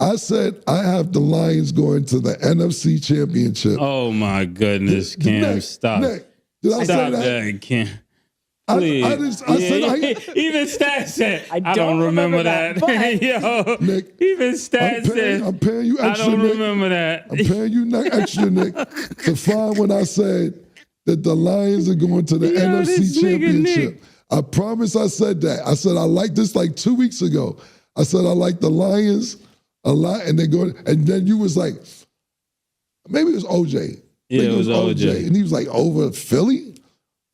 I said I have the Lions going to the NFC Championship. Oh my goodness, Cam, stop. Nick, did I stop say that? Cam. Please. Even Stats said, I don't remember that. Yo, Nick, even Stats said, I'm paying you extra, I don't Nick. remember that. I'm paying you extra, Nick, to find when I said that the Lions are going to the NFC Championship. I promise I said that. I said I like this like 2 weeks ago. I said I like the Lions a lot, and they're going. And then you was like, maybe it was OJ. Yeah, it was OJ. And he was like, over Philly?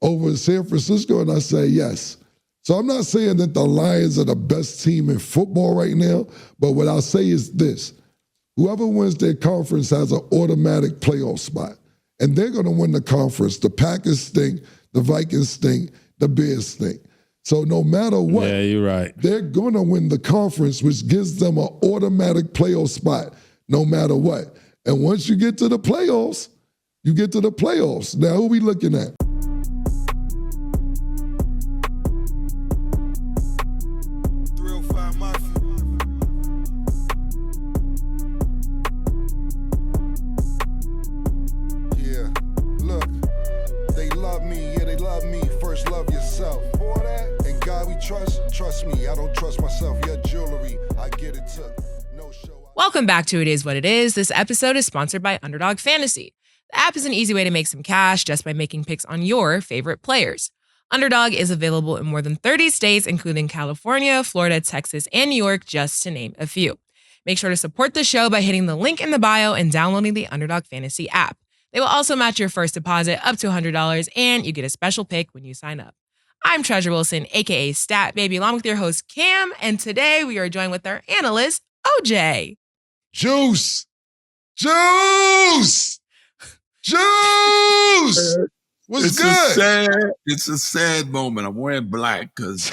Over San Francisco? And I say, yes. So I'm not saying that the Lions are the best team in football right now, but what I'll say is this. Whoever wins their conference has an automatic playoff spot. And they're going to win the conference. The Packers stink, the Vikings stink, the Bears stink. So no matter what, yeah, you're right. They're going to win the conference, which gives them an automatic playoff spot no matter what. And once you get to the playoffs, you get to the playoffs. Now, who are we looking at? Trust me, I don't trust myself. Your jewelry, I get it took. No show. Welcome back to It Is What It Is. This episode is sponsored by Underdog Fantasy. The app is an easy way to make some cash just by making picks on your favorite players. Underdog is available in more than 30 states, including California, Florida, Texas, and New York, just to name a few. Make sure to support the show by hitting the link in the bio and downloading the Underdog Fantasy app. They will also match your first deposit up to $100, and you get a special pick when you sign up. I'm Treasure Wilson, aka Stat Baby, along with your host Cam, and today we are joined with our analyst, OJ. Juice! What's it's good? It's a sad moment. I'm wearing black because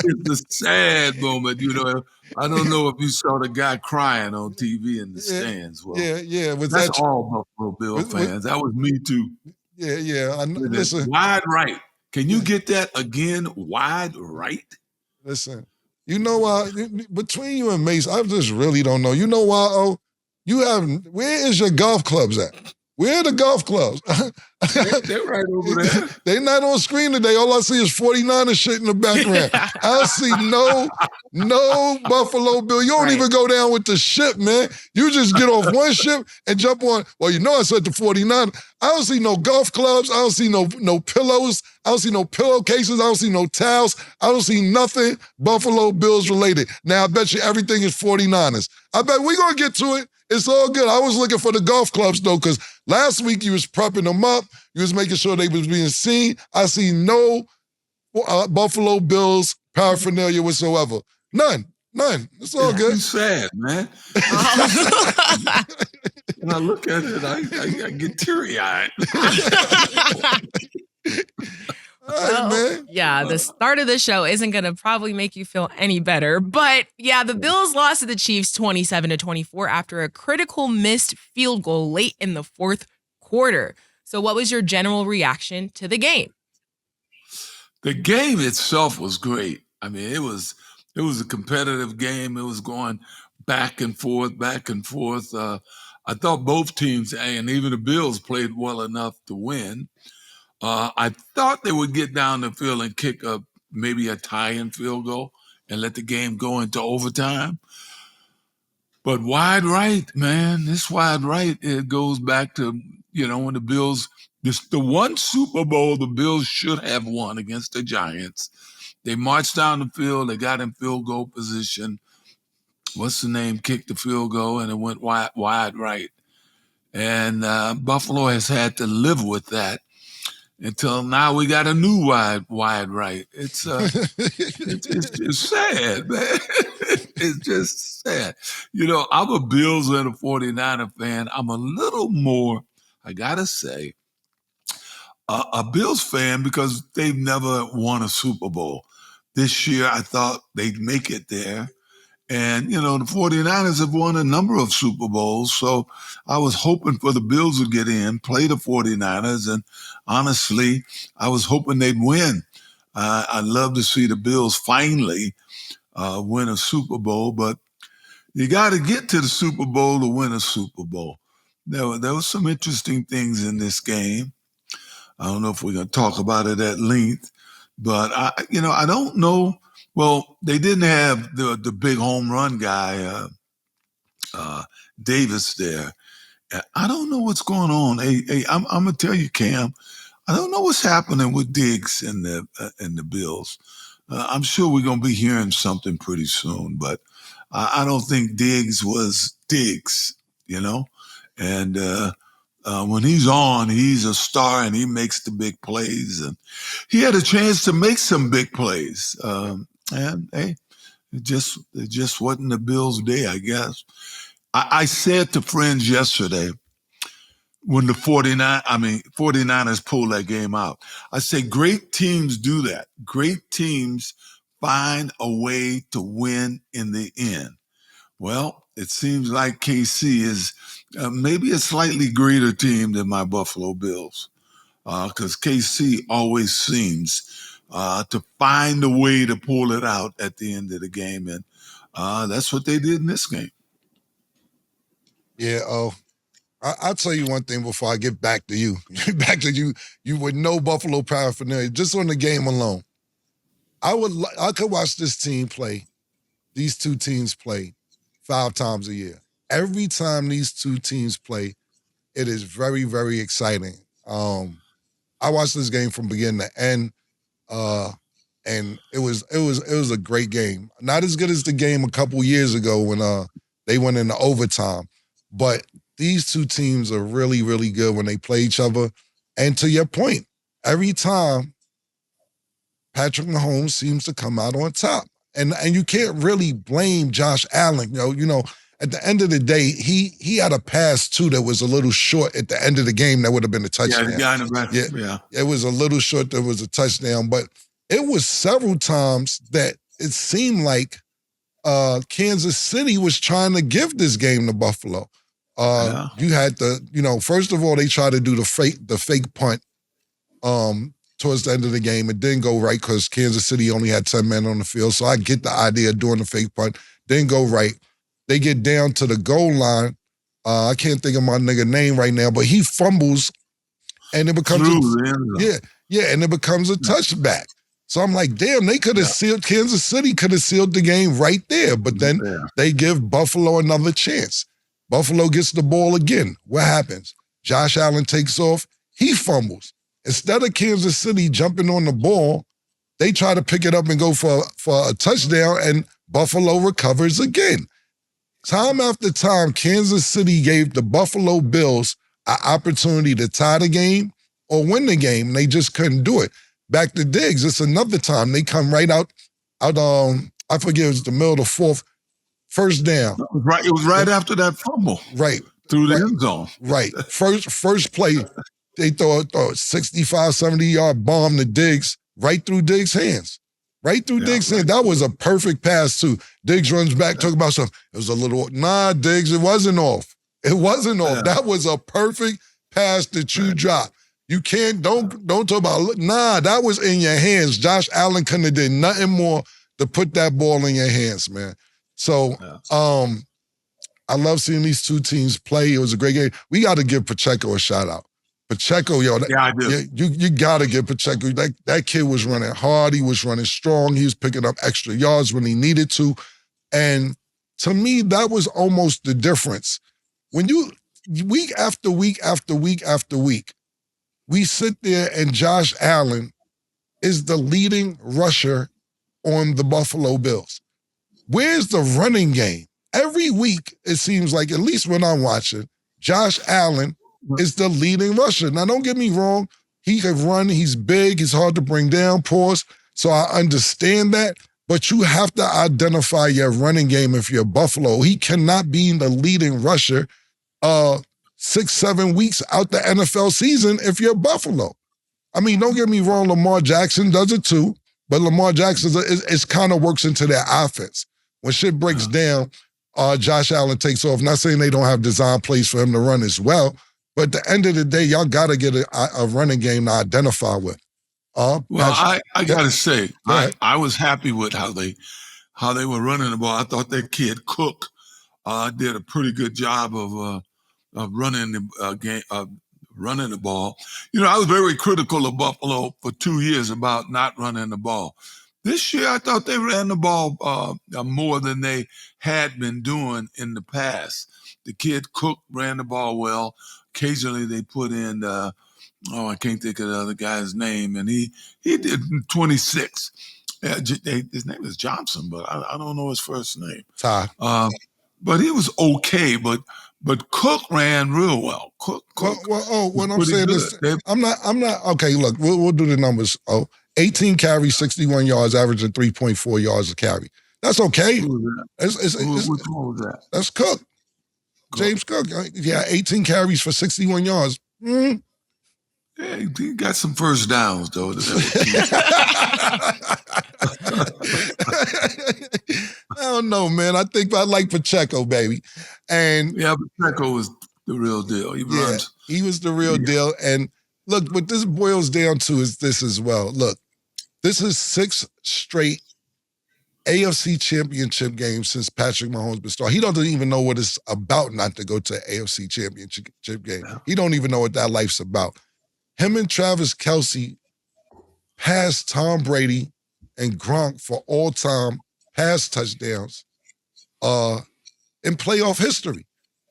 it's a sad moment. You know, I don't know if you saw the guy crying on TV in the stands. Well, yeah. That's all Buffalo Bill fans. That was me too. Yeah. Listen, wide right. Can you get that again? Wide right. Listen, you know why? Between you and Mase, I just really don't know. You know why? Oh, where is your golf clubs at? Where are the golf clubs? They're right over there. They're not on screen today. All I see is 49er shit in the background. I don't see no Buffalo Bill. You don't even go down with the ship, man. You just get off one ship and jump on. Well, you know I said the 49. I don't see no golf clubs. I don't see no pillows. I don't see no pillowcases. I don't see no towels. I don't see nothing Buffalo Bills related. Now, I bet you everything is 49ers. I bet we're going to get to it. It's all good. I was looking for the golf clubs, though, because last week you was prepping them up. You was making sure they was being seen. I see no Buffalo Bills paraphernalia whatsoever. None. It's all good. It's sad, man. When I look at it, I get teary-eyed. Man. Yeah, the start of the show isn't going to probably make you feel any better. But yeah, the Bills lost to the Chiefs 27-24 after a critical missed field goal late in the fourth quarter. So what was your general reaction to the game? The game itself was great. I mean, it was a competitive game. It was going back and forth. I thought both teams, and even the Bills, played well enough to win. I thought they would get down the field and kick maybe a tie-in field goal and let the game go into overtime. But wide right, man, this wide right, it goes back to, when the Bills, the one Super Bowl the Bills should have won against the Giants. They marched down the field. They got in field goal position. What's the name? Kicked the field goal, and it went wide right. And Buffalo has had to live with that until now. We got a new wide right. It's it's sad, man. It's just sad. I'm a Bills and a 49er fan. I'm a little more, I gotta say, a Bills fan because they've never won a Super Bowl. This year, I thought they'd make it there. And, the 49ers have won a number of Super Bowls. So I was hoping for the Bills to get in, play the 49ers. And honestly, I was hoping they'd win. I'd love to see the Bills finally win a Super Bowl. But you got to get to the Super Bowl to win a Super Bowl. There was some interesting things in this game. I don't know if we're going to talk about it at length, but I don't know. Well, they didn't have the big home run guy, Davis there. I don't know what's going on. Hey, I'm gonna tell you, Cam. I don't know what's happening with Diggs in the Bills. I'm sure we're gonna be hearing something pretty soon, but I don't think Diggs was Diggs, And when he's on, he's a star and he makes the big plays. And he had a chance to make some big plays. And hey, it just wasn't the Bills' day, I guess. I said to friends yesterday when the 49ers pulled that game out, I said, great teams do that. Great teams find a way to win in the end. Well, it seems like KC is maybe a slightly greater team than my Buffalo Bills, because KC always seems to find a way to pull it out at the end of the game, and that's what they did in this game. Yeah, I'll tell you one thing before I get back to you. Back to you with no Buffalo paraphernalia, just on the game alone. I could watch this team play, these two teams play 5 times a year. Every time these two teams play, it is very, very exciting. I watched this game from beginning to end, and it was a great game. Not as good as the game a couple years ago when they went into overtime, but these two teams are really, really good when they play each other. And to your point, every time Patrick Mahomes seems to come out on top. And you can't really blame Josh Allen. At the end of the day, he had a pass too that was a little short at the end of the game that would have been a touchdown. Yeah, the guy in the back. Yeah. It was a little short that was a touchdown, but it was several times that it seemed like Kansas City was trying to give this game to Buffalo. You had first of all, they tried to do the fake punt towards the end of the game. It didn't go right because Kansas City only had 10 men on the field. So I get the idea of doing the fake punt. Didn't go right. They get down to the goal line. I can't think of my nigga name right now, but he fumbles and it becomes and it becomes a touchback. So I'm like, damn, they could have sealed, Kansas City could have sealed the game right there. But then they give Buffalo another chance. Buffalo gets the ball again. What happens? Josh Allen takes off. He fumbles. Instead of Kansas City jumping on the ball, they try to pick it up and go for a touchdown, and Buffalo recovers again. Time after time, Kansas City gave the Buffalo Bills an opportunity to tie the game or win the game, and they just couldn't do it. Back to Diggs, it's another time. They come right out, I forget, it was the middle of the fourth, first down. It was right after that fumble. Right. Through the end zone. Right. First play, they throw a 65, 70-yard bomb to Diggs, right through Diggs' hands. Right through Diggs' hands. That was a perfect pass, too. Diggs runs back, talk about something. It was a little, Diggs, it wasn't off. It wasn't off. That was a perfect pass that you dropped. You can't, don't talk about, that was in your hands. Josh Allen couldn't have did nothing more to put that ball in your hands, man. So, I love seeing these two teams play. It was a great game. We got to give Pacheco a shout out. Pacheco, I do. You got to give Pacheco. That kid was running hard. He was running strong. He was picking up extra yards when he needed to. And to me, that was almost the difference. When you, week after week after week after week, we sit there and Josh Allen is the leading rusher on the Buffalo Bills. Where's the running game? Every week, it seems like, at least when I'm watching, Josh Allen is the leading rusher. Now, don't get me wrong. He can run. He's big. He's hard to bring down, pause. So I understand that. But you have to identify your running game if you're Buffalo. He cannot be the leading rusher 6-7 weeks out the NFL season if you're Buffalo. I mean, don't get me wrong. Lamar Jackson does it too. But Lamar Jackson is kind of works into their offense. When shit breaks down, Josh Allen takes off. Not saying they don't have design plays for him to run as well, but at the end of the day, y'all got to get a running game to identify with. Well, I got to say, I was happy with how they were running the ball. I thought that kid Cook did a pretty good job of running the game, running the ball. I was very critical of Buffalo for 2 years about not running the ball. This year, I thought they ran the ball more than they had been doing in the past. The kid Cook ran the ball well. Occasionally, they put in, I can't think of the other guy's name, and he did 26. His name is Johnson, but I don't know his first name. Ty. But he was okay, but Cook ran real well. Cook when I'm saying this, I'm not, okay, look, we'll do the numbers. 18 carries, 61 yards, averaging 3.4 yards a carry. That's okay. Who was that? Which one was that? That's Cook. James Cook. Yeah, 18 carries for 61 yards. Yeah, he got some first downs, though. I don't know, man. I think I like Pacheco, baby. And yeah, Pacheco was the real deal. He was the real deal. And look, what this boils down to is this as well. Look, this is 6 straight AFC Championship games since Patrick Mahomes been started. He doesn't even know what it's about not to go to an AFC Championship game. Yeah. He don't even know what that life's about. Him and Travis Kelce passed Tom Brady and Gronk for all-time pass touchdowns in playoff history.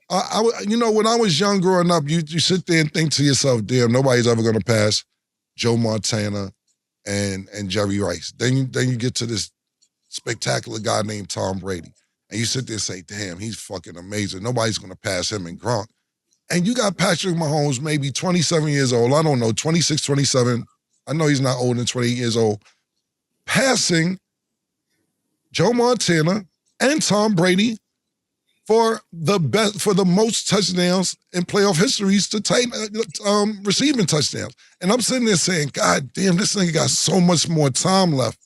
When I was young growing up, you sit there and think to yourself, damn, nobody's ever going to pass Joe Montana and Jerry Rice. Then you get to this spectacular guy named Tom Brady. And you sit there and say, damn, he's fucking amazing. Nobody's going to pass him and Gronk. And you got Patrick Mahomes, maybe 27 years old. I don't know, 26, 27. I know he's not older than 28 years old. Passing Joe Montana and Tom Brady for the most touchdowns in playoff histories to receiving touchdowns. And I'm sitting there saying, God damn, this nigga got so much more time left.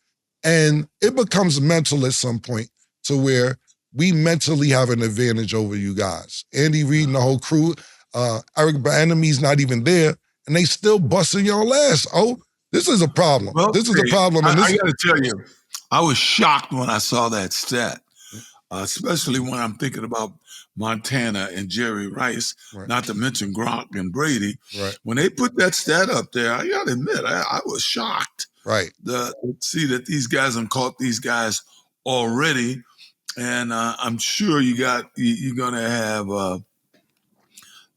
And it becomes mental at some point to where we mentally have an advantage over you guys. Andy Reid and the whole crew, Eric Bieniemy's not even there, and they still busting y'all ass. Oh, this is a problem. Well, this is a problem. I got to tell you, I was shocked when I saw that stat, especially when I'm thinking about Montana and Jerry Rice, right, not to mention Gronk and Brady. Right. When they put that stat up there, I got to admit, I was shocked. Right. To see that these guys have caught these guys already. And I'm sure you're going to have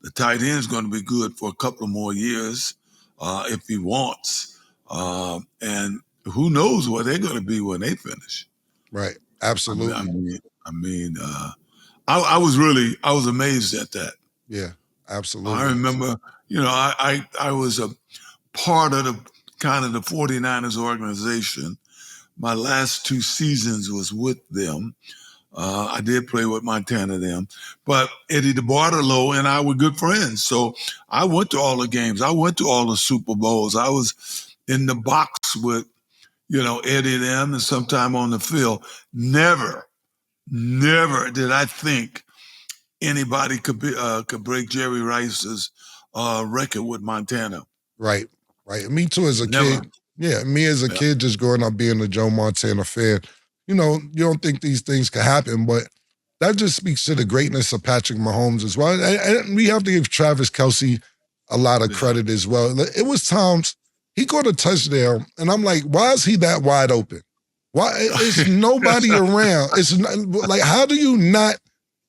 the tight end's going to be good for a couple of more years if he wants. And who knows where they're going to be when they finish. Right. Absolutely. I was amazed at that. Yeah, absolutely. I remember, I was a part of the 49ers organization. My last 2 seasons was with them. I did play with Montana then, but Eddie DeBartolo and I were good friends. So I went to all the games. I went to all the Super Bowls. I was in the box with, Eddie and them, and sometime on the field. Never did I think anybody could break Jerry Rice's record with Montana. Right. Me too as a kid. Yeah, me as a kid just growing up being a Joe Montana fan. You don't think these things could happen, but that just speaks to the greatness of Patrick Mahomes as well. And we have to give Travis Kelce a lot of credit as well. It was times he caught a touchdown, and I'm like, why is he that wide open? Why is nobody around? It's not, like, how do you not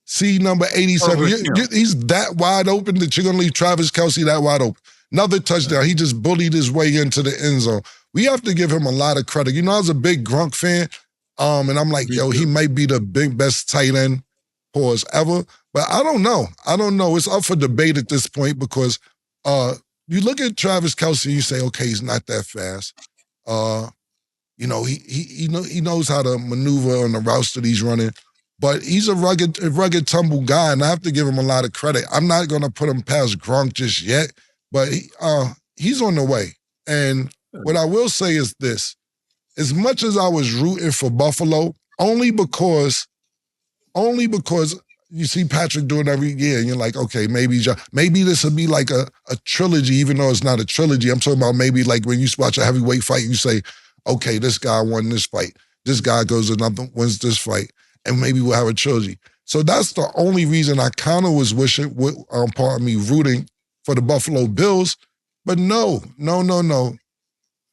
see number 87? He's that wide open that you're going to leave Travis Kelce that wide open. Another touchdown. He just bullied his way into the end zone. We have to give him a lot of credit. I was a big Gronk fan. And I'm like, he might be the best tight end pause ever. But I don't know. It's up for debate at this point because you look at Travis Kelce and you say, okay, he's not that fast. He knows how to maneuver on the routes that he's running. But he's a rugged, tumble guy, and I have to give him a lot of credit. I'm not going to put him past Gronk just yet, but he's on the way. And what I will say is this. As much as I was rooting for Buffalo, only because you see Patrick do it every year, and you're like, okay, maybe this would be like a trilogy, even though it's not a trilogy. I'm talking about maybe like when you watch a heavyweight fight, you say, okay, this guy won this fight. This guy goes another, wins this fight, and maybe we'll have a trilogy. So that's the only reason I kind of was wishing, pardon me, rooting for the Buffalo Bills. But no.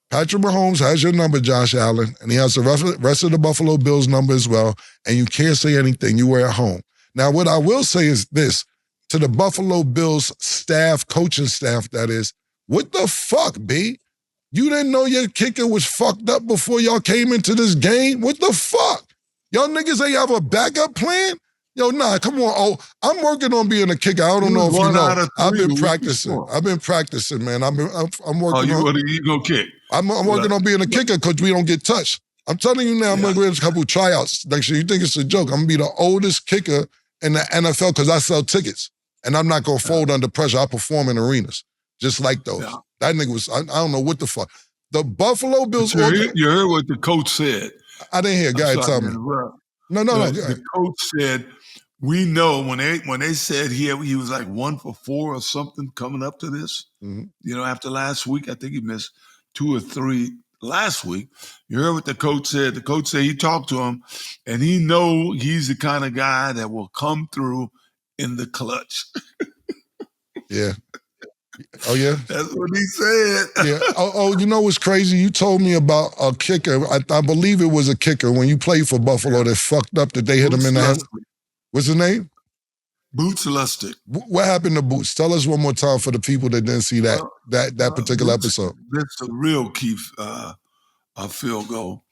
Patrick Mahomes has your number, Josh Allen, and he has the rest of the Buffalo Bills number as well, and you can't say anything. You were at home. Now, what I will say is this, to the Buffalo Bills staff, coaching staff, that is, what the fuck, B? You didn't know your kicker was fucked up before y'all came into this game? What the fuck? Y'all niggas ain't have a backup plan? Yo, nah, come on. Oh, I'm working on being a kicker. I don't know if you know. I've been practicing, man. I'm working on. What are you gonna kick? I'm working on being a kicker because we don't get touched. I'm telling you now, I'm gonna get a couple tryouts next year. You think it's a joke? I'm gonna be the oldest kicker in the NFL because I sell tickets. And I'm not gonna fold under pressure. I perform in arenas. Just like those. Yeah. That nigga was, I don't know what the fuck. The Buffalo Bills. You heard what the coach said. I didn't hear. Guy tell me. No. The coach said, we know when they said he was like 1 for 4 or something coming up to this, after last week, I think he missed 2 or 3 last week. You heard what the coach said. The coach said he talked to him, and he know he's the kind of guy that will come through in the clutch. Yeah. Oh, yeah? That's what he said. Yeah. Oh, you know what's crazy? You told me about a kicker. I believe it was a kicker when you played for Buffalo that fucked up that they hit him in the head. What's his name? Boots Lustig. What happened to Boots? Tell us one more time for the people that didn't see that particular episode. That's a real key field goal.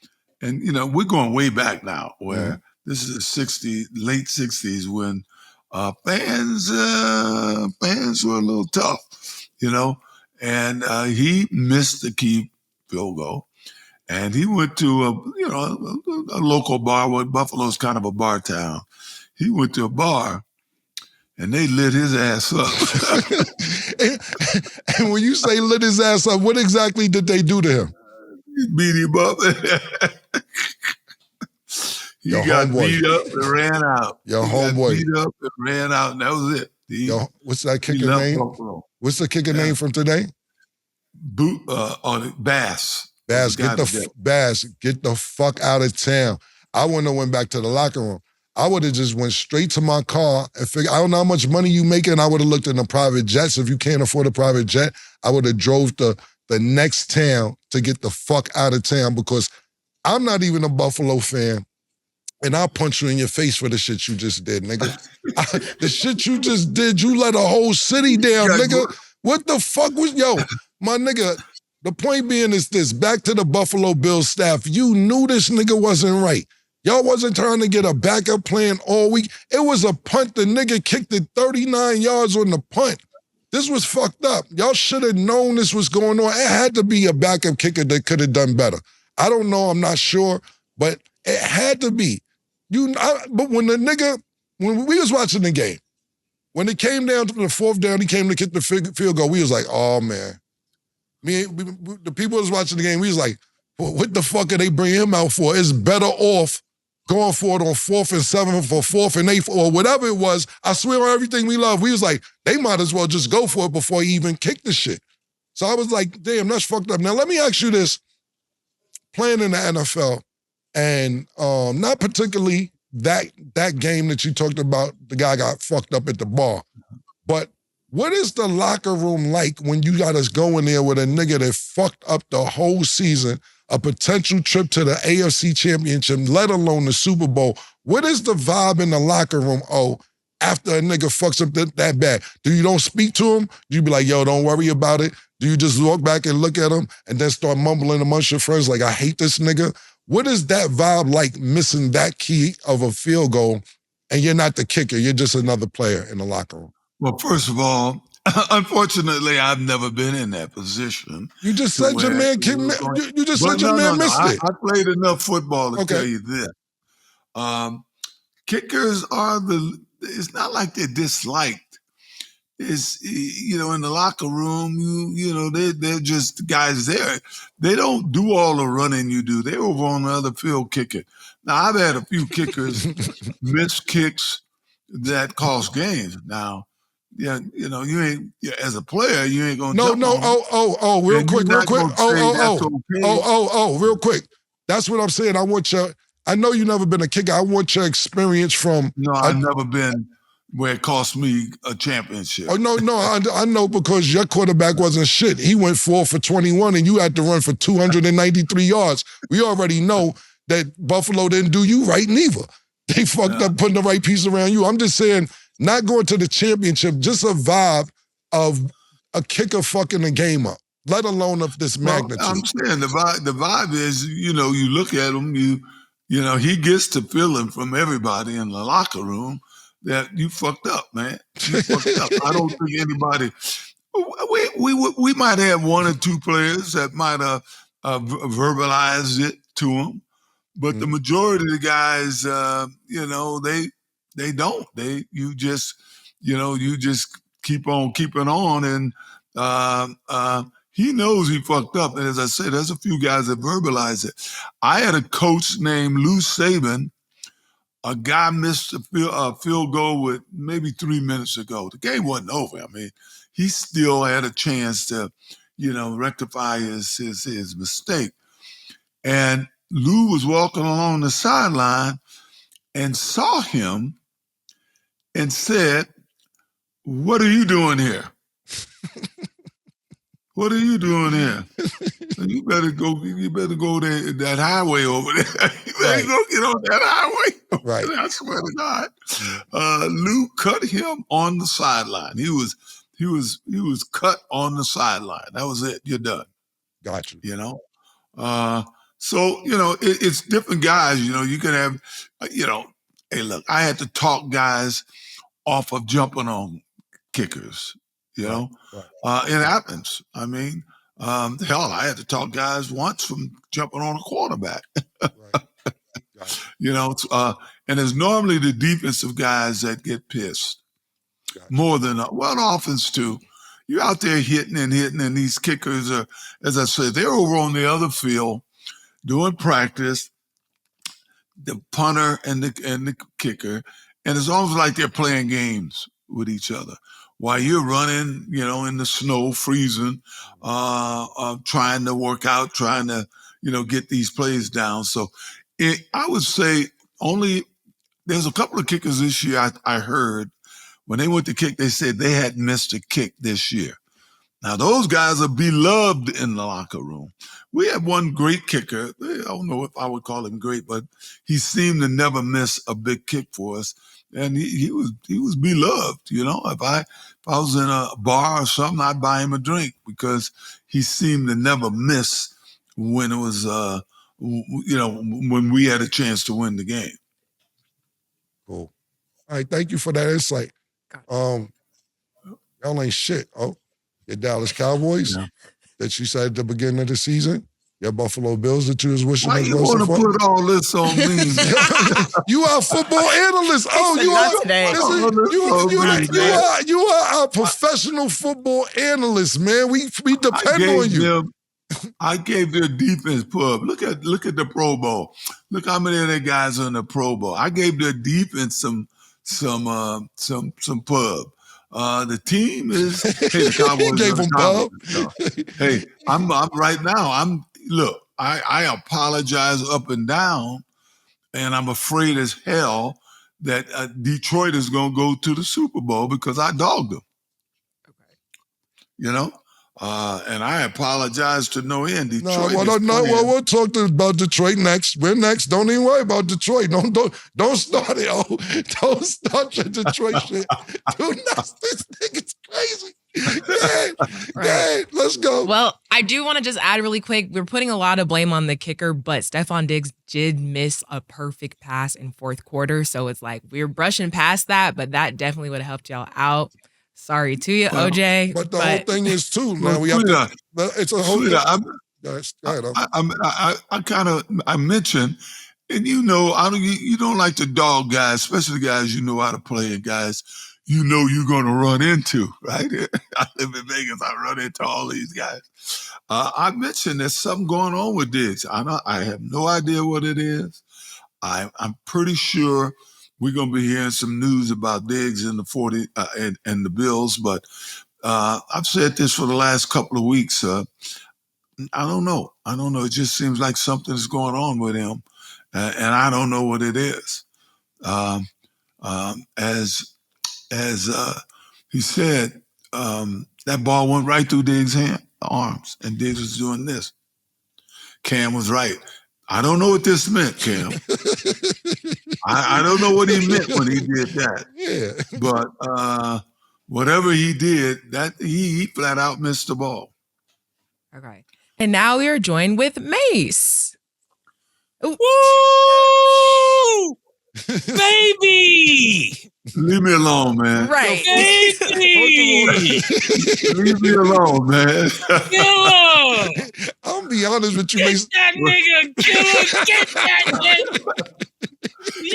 And, we're going way back now where this is the late 60s when fans were a little tough, and he missed the key field goal. And he went to a local bar. Buffalo's kind of a bar town. He went to a bar, and they lit his ass up. and when you say lit his ass up, what exactly did they do to him? Beat him up. He got beat up and ran out. Homeboy. Beat up and ran out, and that was it. What's that kicker name? What's the kicker name from today? Bass. Bass, get the fuck out of town. I wouldn't have went back to the locker room. I would have just went straight to my car and figured, I don't know how much money you making. I would have looked in the private jets. If you can't afford a private jet, I would have drove to the next town to get the fuck out of town because I'm not even a Buffalo fan. And I'll punch you in your face for the shit you just did, nigga. The shit you just did, you let a whole city down, nigga. What the fuck was, my nigga, the point being is this, back to the Buffalo Bills staff, you knew this nigga wasn't right. Y'all wasn't trying to get a backup plan all week. It was a punt. The nigga kicked it 39 yards on the punt. This was fucked up. Y'all should have known this was going on. It had to be a backup kicker that could have done better. I don't know. I'm not sure. But it had to be. But when we was watching the game, when it came down to the 4th down, he came to kick the field goal, we was like, oh, man. The people was watching the game, we was like, well, what the fuck are they bringing him out for? It's better off going for it on 4th and 7th or 4th and 8th or whatever it was. I swear on everything we love. We was like, they might as well just go for it before he even kicked the shit. So I was like, damn, that's fucked up. Now, let me ask you this. Playing in the NFL, and not particularly that game that you talked about, the guy got fucked up at the bar, but what is the locker room like when you got us going there with a nigga that fucked up the whole season, a potential trip to the AFC Championship, let alone the Super Bowl? What is the vibe in the locker room, after a nigga fucks up that bad? Do you don't speak to him? Do you be like, yo, don't worry about it? Do you just walk back and look at him and then start mumbling amongst your friends like, I hate this nigga? What is that vibe like missing that key of a field goal and you're not the kicker, you're just another player in the locker room? Well, first of all, unfortunately, I've never been in that position. You just said your man missed it. I played enough football to tell you this. Kickers it's not like they're disliked. It's, in the locker room, they're just guys there. They don't do all the running you do. They're over on the other field kicking. Now, I've had a few kickers miss kicks that cost games. Now, you ain't, as a player, you ain't going to real quick. Real quick. That's what I'm saying. I want I know you've never been a kicker. I want your experience from. No, I've never been where it cost me a championship. Oh, no, I know because your quarterback wasn't shit. He went 4 for 21 and you had to run for 293 yards. We already know that Buffalo didn't do you right neither. They fucked up putting the right piece around you. I'm just saying, not going to the championship, just a vibe of a kicker fucking the game up, let alone of this magnitude. I'm saying the vibe is, you look at him, he gets the feeling from everybody in the locker room that you fucked up, man. You fucked up. I don't think anybody. We might have 1 or 2 players that might have verbalized it to him, but the majority of the guys, they don't. You just keep on keeping on, and he knows he fucked up. And as I said, there's a few guys that verbalize it. I had a coach named Lou Saban. A guy missed a field goal with maybe 3 minutes ago. The game wasn't over. I mean, he still had a chance to, rectify his mistake. And Lou was walking along the sideline and saw him and said, "What are you doing here? What are you doing here? You better go there, that highway over there. You better go get on that highway." Right. I swear to God. Lou cut him on the sideline. He was cut on the sideline. That was it. You're done. Got you. So, it's different guys. You can have, hey, look, I had to talk guys off of jumping on kickers. Right. It happens. I mean, hell, I had to talk guys once from jumping on a quarterback. Right. And it's normally the defensive guys that get pissed more than offense too. You're out there hitting, and these kickers are, as I said, they're over on the other field doing practice. The punter and the kicker, and it's almost like they're playing games with each other while you're running, in the snow, freezing, trying to work out, trying to, get these plays down. So I would say there's a couple of kickers this year I heard when they went to kick, they said they hadn't missed a kick this year. Now, those guys are beloved in the locker room. We had one great kicker. I don't know if I would call him great, but he seemed to never miss a big kick for us. And he was beloved. If I was in a bar or something, I'd buy him a drink because he seemed to never miss when it was, when we had a chance to win the game. Cool. All right, thank you for that insight. Y'all ain't shit. Oh, your Dallas Cowboys that you said at the beginning of the season. Your Buffalo Bills that you was wishing. Why you want to put all this on me? You are a football analyst. Oh, you are a professional football analyst, man. We depend on you. I gave their defense pub. Look at the Pro Bowl. Look how many of their guys are in the Pro Bowl. I gave their defense some pub. The team is the Cowboys. Gave them pub. Hey, I'm right now. I apologize up and down, and I'm afraid as hell that Detroit is going to go to the Super Bowl because I dogged them. Okay. And I apologize to no end. Detroit we'll talk about Detroit next. We're next. Don't even worry about Detroit. Don't start it. Oh, don't start your Detroit shit. Do not. This nigga's crazy. Yeah, let's go. Well, I do want to just add really quick. We're putting a lot of blame on the kicker, but Stephon Diggs did miss a perfect pass in fourth quarter. So it's like we're brushing past that, but that definitely would have helped y'all out. Sorry to you, OJ. But the whole thing is too. Now we have to, it's a whole thing. I mentioned, and you don't like to dog guys, especially guys you know how to play and guys you're going to run into, right? I live in Vegas. I run into all these guys. I mentioned there's something going on with Diggs. I have no idea what it is. I'm pretty sure we're going to be hearing some news about Diggs in the 40 and the Bills, but I've said this for the last couple of weeks. I don't know. It just seems like something's going on with him, and I don't know what it is. As he said, that ball went right through Diggs' arms, and Diggs was doing this. Cam was right. I don't know what this meant, Cam. I don't know what he meant when he did that. Yeah. But whatever he did, that he flat out missed the ball. Okay. And now we are joined with Mase. Woo! Baby! Leave me alone, man. Right. Baby! Leave me alone, man. Killer! I'm gonna be honest with you, Get Mase. that nigga, killer! Get that nigga!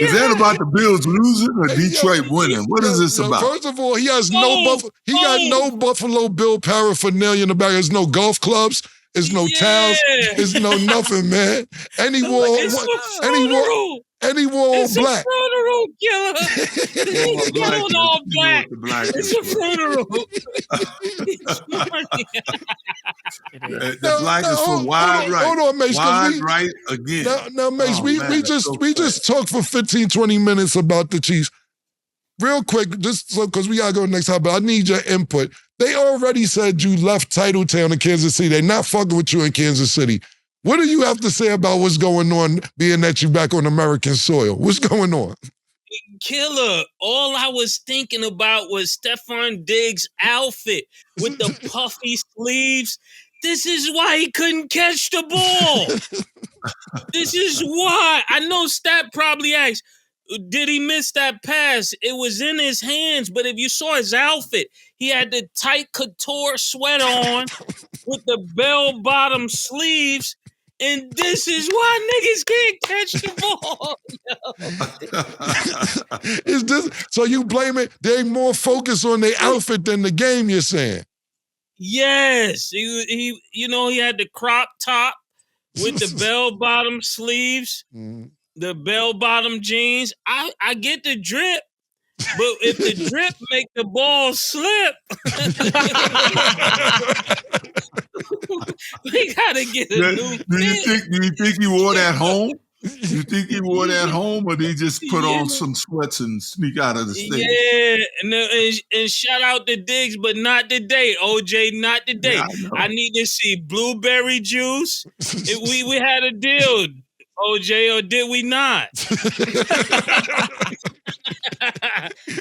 Is that about the Bills losing or Detroit winning? What is this about? First of all, he has got no Buffalo Bill paraphernalia in the back. There's no golf clubs. There's no towels. There's no nothing, man. And he wore It's black. a funeral, killer. He's going all black. It's a funeral. The black is for wide right. Hold on, Mase. Wide right again. Now, Mase, we just talked for 15, 20 minutes about the Chiefs. Real quick, just so because we gotta go next time, but I need your input. They already said you left Titletown in Kansas City. They're not fucking with you in Kansas City. What do you have to say about what's going on, being that you're back on American soil? What's going on? Killer, all I was thinking about was Stephon Diggs' outfit with the puffy sleeves. This is why he couldn't catch the ball. This is why. I know Stat probably asked, did he miss that pass? It was in his hands, but if you saw his outfit, he had the tight couture sweater on with the bell-bottom sleeves, and this is why niggas can't catch the ball. Is this so you blame it? They more focused on their outfit than the game, you're saying? Yes. He had the crop top with the bell-bottom sleeves. The bell-bottom jeans. I get the drip, but if the drip make the ball slip, we gotta get a new. Do you think he wore that home? You think he wore that home, or did he just put on some sweats and sneak out of the state? Yeah, and shout out to Diggs, but not today, OJ, not today. Yeah, I need to see blueberry juice. We had a deal, OJ, or did we not?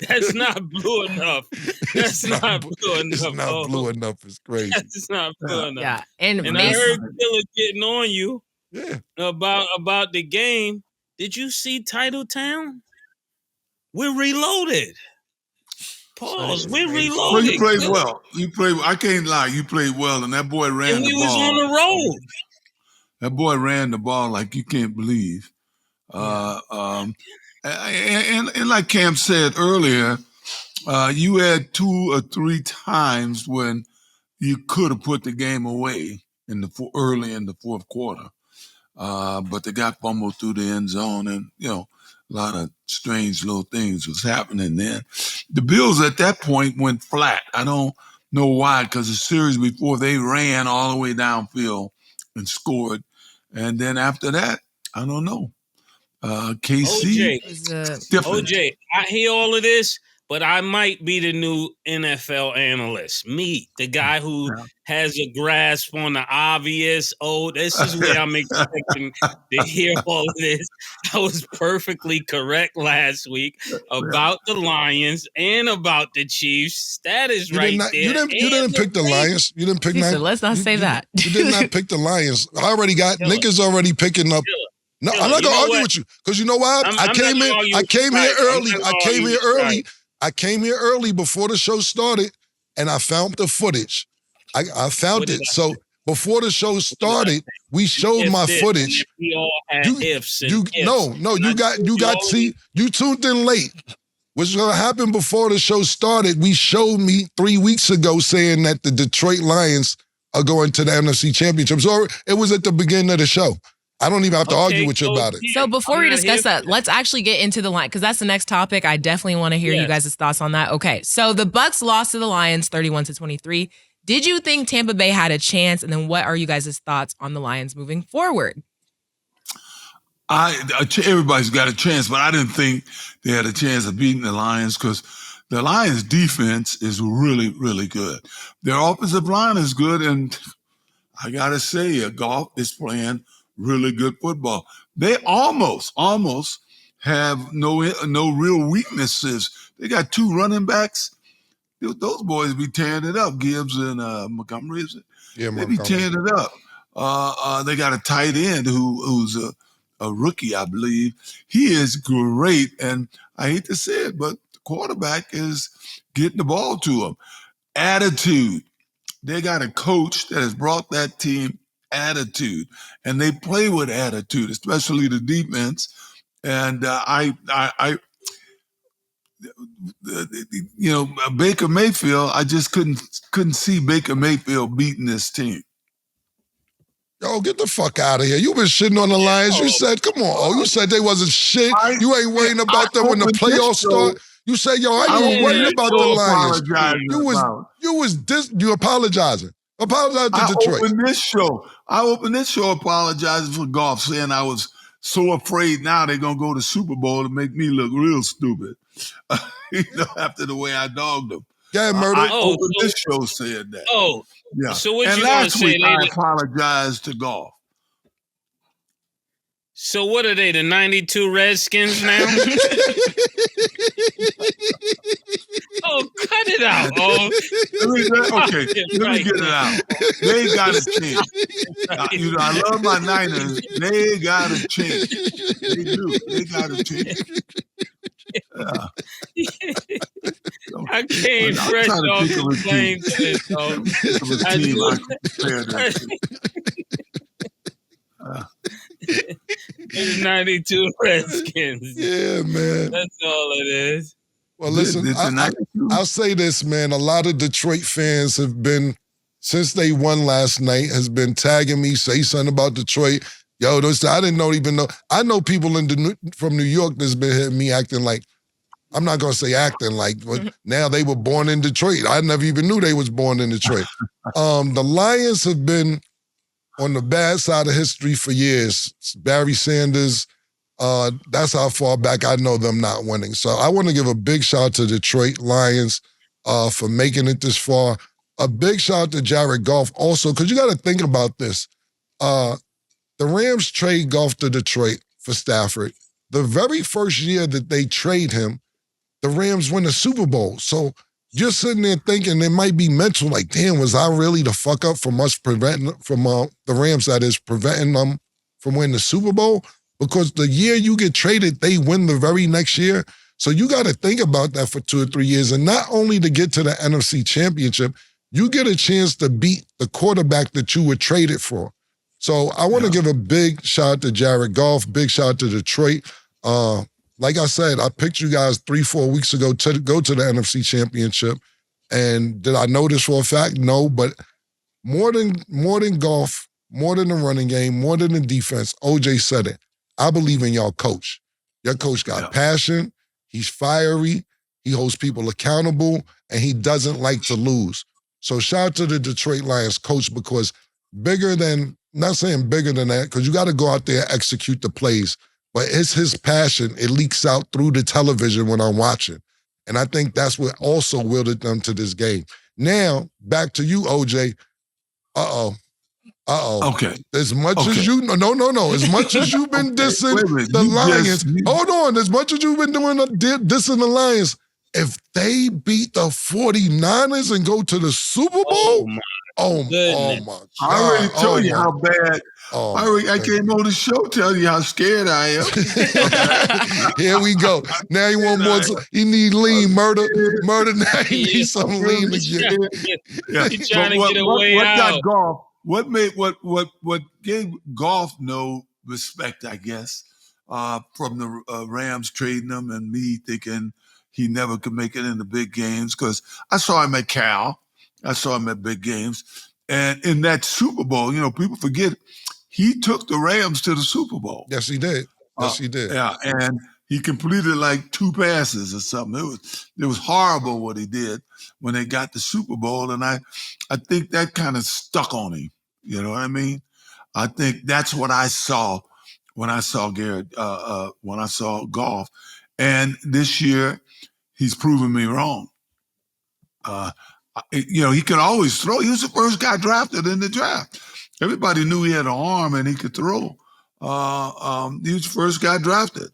That's not blue enough. That's not blue enough. It's not blue enough. It's crazy. That's not blue enough. Yeah, and I heard Killer getting on you. Yeah. About the game. Did you see Titletown? We're reloaded. Pause. We're reloaded. Well, you played well. I can't lie. You played well, and that boy ran the ball. And we was on the road. That boy ran the ball like you can't believe. And like Cam said earlier, you had 2 or 3 times when you could have put the game away early in the fourth quarter. But they got fumbled through the end zone, and a lot of strange little things was happening then. The Bills at that point went flat. I don't know why, because the series before they ran all the way downfield and scored, and then after that, I don't know. KC, OJ, I hear all of this, but I might be the new NFL analyst. Me, the guy who has a grasp on the obvious. Oh, this is where I'm expecting to hear all of this. I was perfectly correct last week about the Lions and about the Chiefs. That is right there. You didn't pick the Lions. You didn't pick. Let's not say that. You did not pick the Lions. I already got niggas already picking up. No, I'm not gonna argue with you because you know why? I came here early before the show started, and I found the footage. I found it. So before the show started, we showed my footage. We all had ifs and ifs. You tuned in late. What's gonna happen before the show started? We showed me 3 weeks ago saying that the Detroit Lions are going to the NFC Championship. So it was at the beginning of the show. I don't even have to argue with you about it. So before we discuss that, let's actually get into the line, because that's the next topic. I definitely want to hear you guys' thoughts on that. Okay, so the Bucs lost to the Lions 31-23. Did you think Tampa Bay had a chance? And then what are you guys' thoughts on the Lions moving forward? Everybody's got a chance, but I didn't think they had a chance of beating the Lions because the Lions' defense is really, really good. Their offensive line is good, and I gotta say, Goff is playing really good football. They almost have no real weaknesses. They got 2 running backs. Those boys be tearing it up. Gibbs and Montgomery. Yeah, they be tearing it up. They got a tight end who's a rookie, I believe. He is great, and I hate to say it, but the quarterback is getting the ball to him. Attitude. They got a coach that has brought that team attitude, and they play with attitude, especially the defense. And Baker Mayfield, I just couldn't see Baker Mayfield beating this team. Yo, get the fuck out of here. You been shitting on the Lions. You said, come on, you said they wasn't shit. You ain't worrying about them when the playoffs start. You say, yo, I ain't worried about the Lions. You apologizing. Apologize to Detroit. I opened this show apologizing for Goff, saying I was so afraid now they're going to go to Super Bowl and make me look real stupid. After the way I dogged them. Yeah, Murder. I opened this show saying that. Oh, yeah. So what and you last gonna say? week I apologized to Goff. So what are they, the 92 Redskins now? Oh, cut it out. Oh, okay, let me get it out. They got a chance. I love my Niners. They got a chance. They do. They got a chance. Yeah. I came fresh off the plane to this. 92 Redskins. Yeah, man. That's all it is. Well, listen, I'll say this, man. A lot of Detroit fans have been, since they won last night, has been tagging me, say something about Detroit. Yo, I didn't even know. I know people from New York that's been hitting me acting like, I'm not going to say acting like, but now they were born in Detroit. I never even knew they was born in Detroit. The Lions have been on the bad side of history for years. Barry Sanders, that's how far back I know them not winning. So I want to give a big shout out to Detroit Lions for making it this far. A big shout out to Jared Goff also, because you got to think about this. The Rams trade Goff to Detroit for Stafford. The very first year that they trade him, the Rams win the Super Bowl. So you're sitting there thinking it might be mental, like, damn, was I really the fuck up from us preventing, from the Rams, that is, preventing them from winning the Super Bowl? Because the year you get traded, they win the very next year. So you got to think about that for 2 or 3 years. And not only to get to the NFC Championship, you get a chance to beat the quarterback that you were traded for. So I want to give a big shout out to Jared Goff, big shout out to Detroit. Like I said, I picked you guys 3-4 weeks ago to go to the NFC Championship. And did I know this for a fact? No, but more than Goff, more than the running game, more than the defense, OJ said it. I believe in y'all coach. Your coach got passion. He's fiery. He holds people accountable, and he doesn't like to lose. So shout out to the Detroit Lions coach, because not saying bigger than that, because you got to go out there and execute the plays, but it's his passion. It leaks out through the television when I'm watching. And I think that's what also wielded them to this game. Now, back to you, OJ. Okay. As much as you, no. As much as you've been dissing the Lions, hold on. As much as you've been doing dissing the Lions, if they beat the 49ers and go to the Super Bowl, oh my God. I already told you how bad. I came on the show telling you how scared I am. Here we go. Now you want more. You need lean, murder. Now you need some lean again. He's trying to get away out. Goff? What gave Goff no respect, I guess, from the Rams trading him and me thinking he never could make it in the big games, because I saw him at Cal. I saw him at big games. And in that Super Bowl, people forget, he took the Rams to the Super Bowl. Yes, he did. He did. Yeah, and he completed like 2 passes or something. It was horrible what he did when they got the Super Bowl, and I think that kind of stuck on him. You know what I mean? I think that's what I saw when I saw when I saw Goff. And this year, he's proven me wrong. He could always throw. He was the first guy drafted in the draft. Everybody knew he had an arm and he could throw. He was the first guy drafted.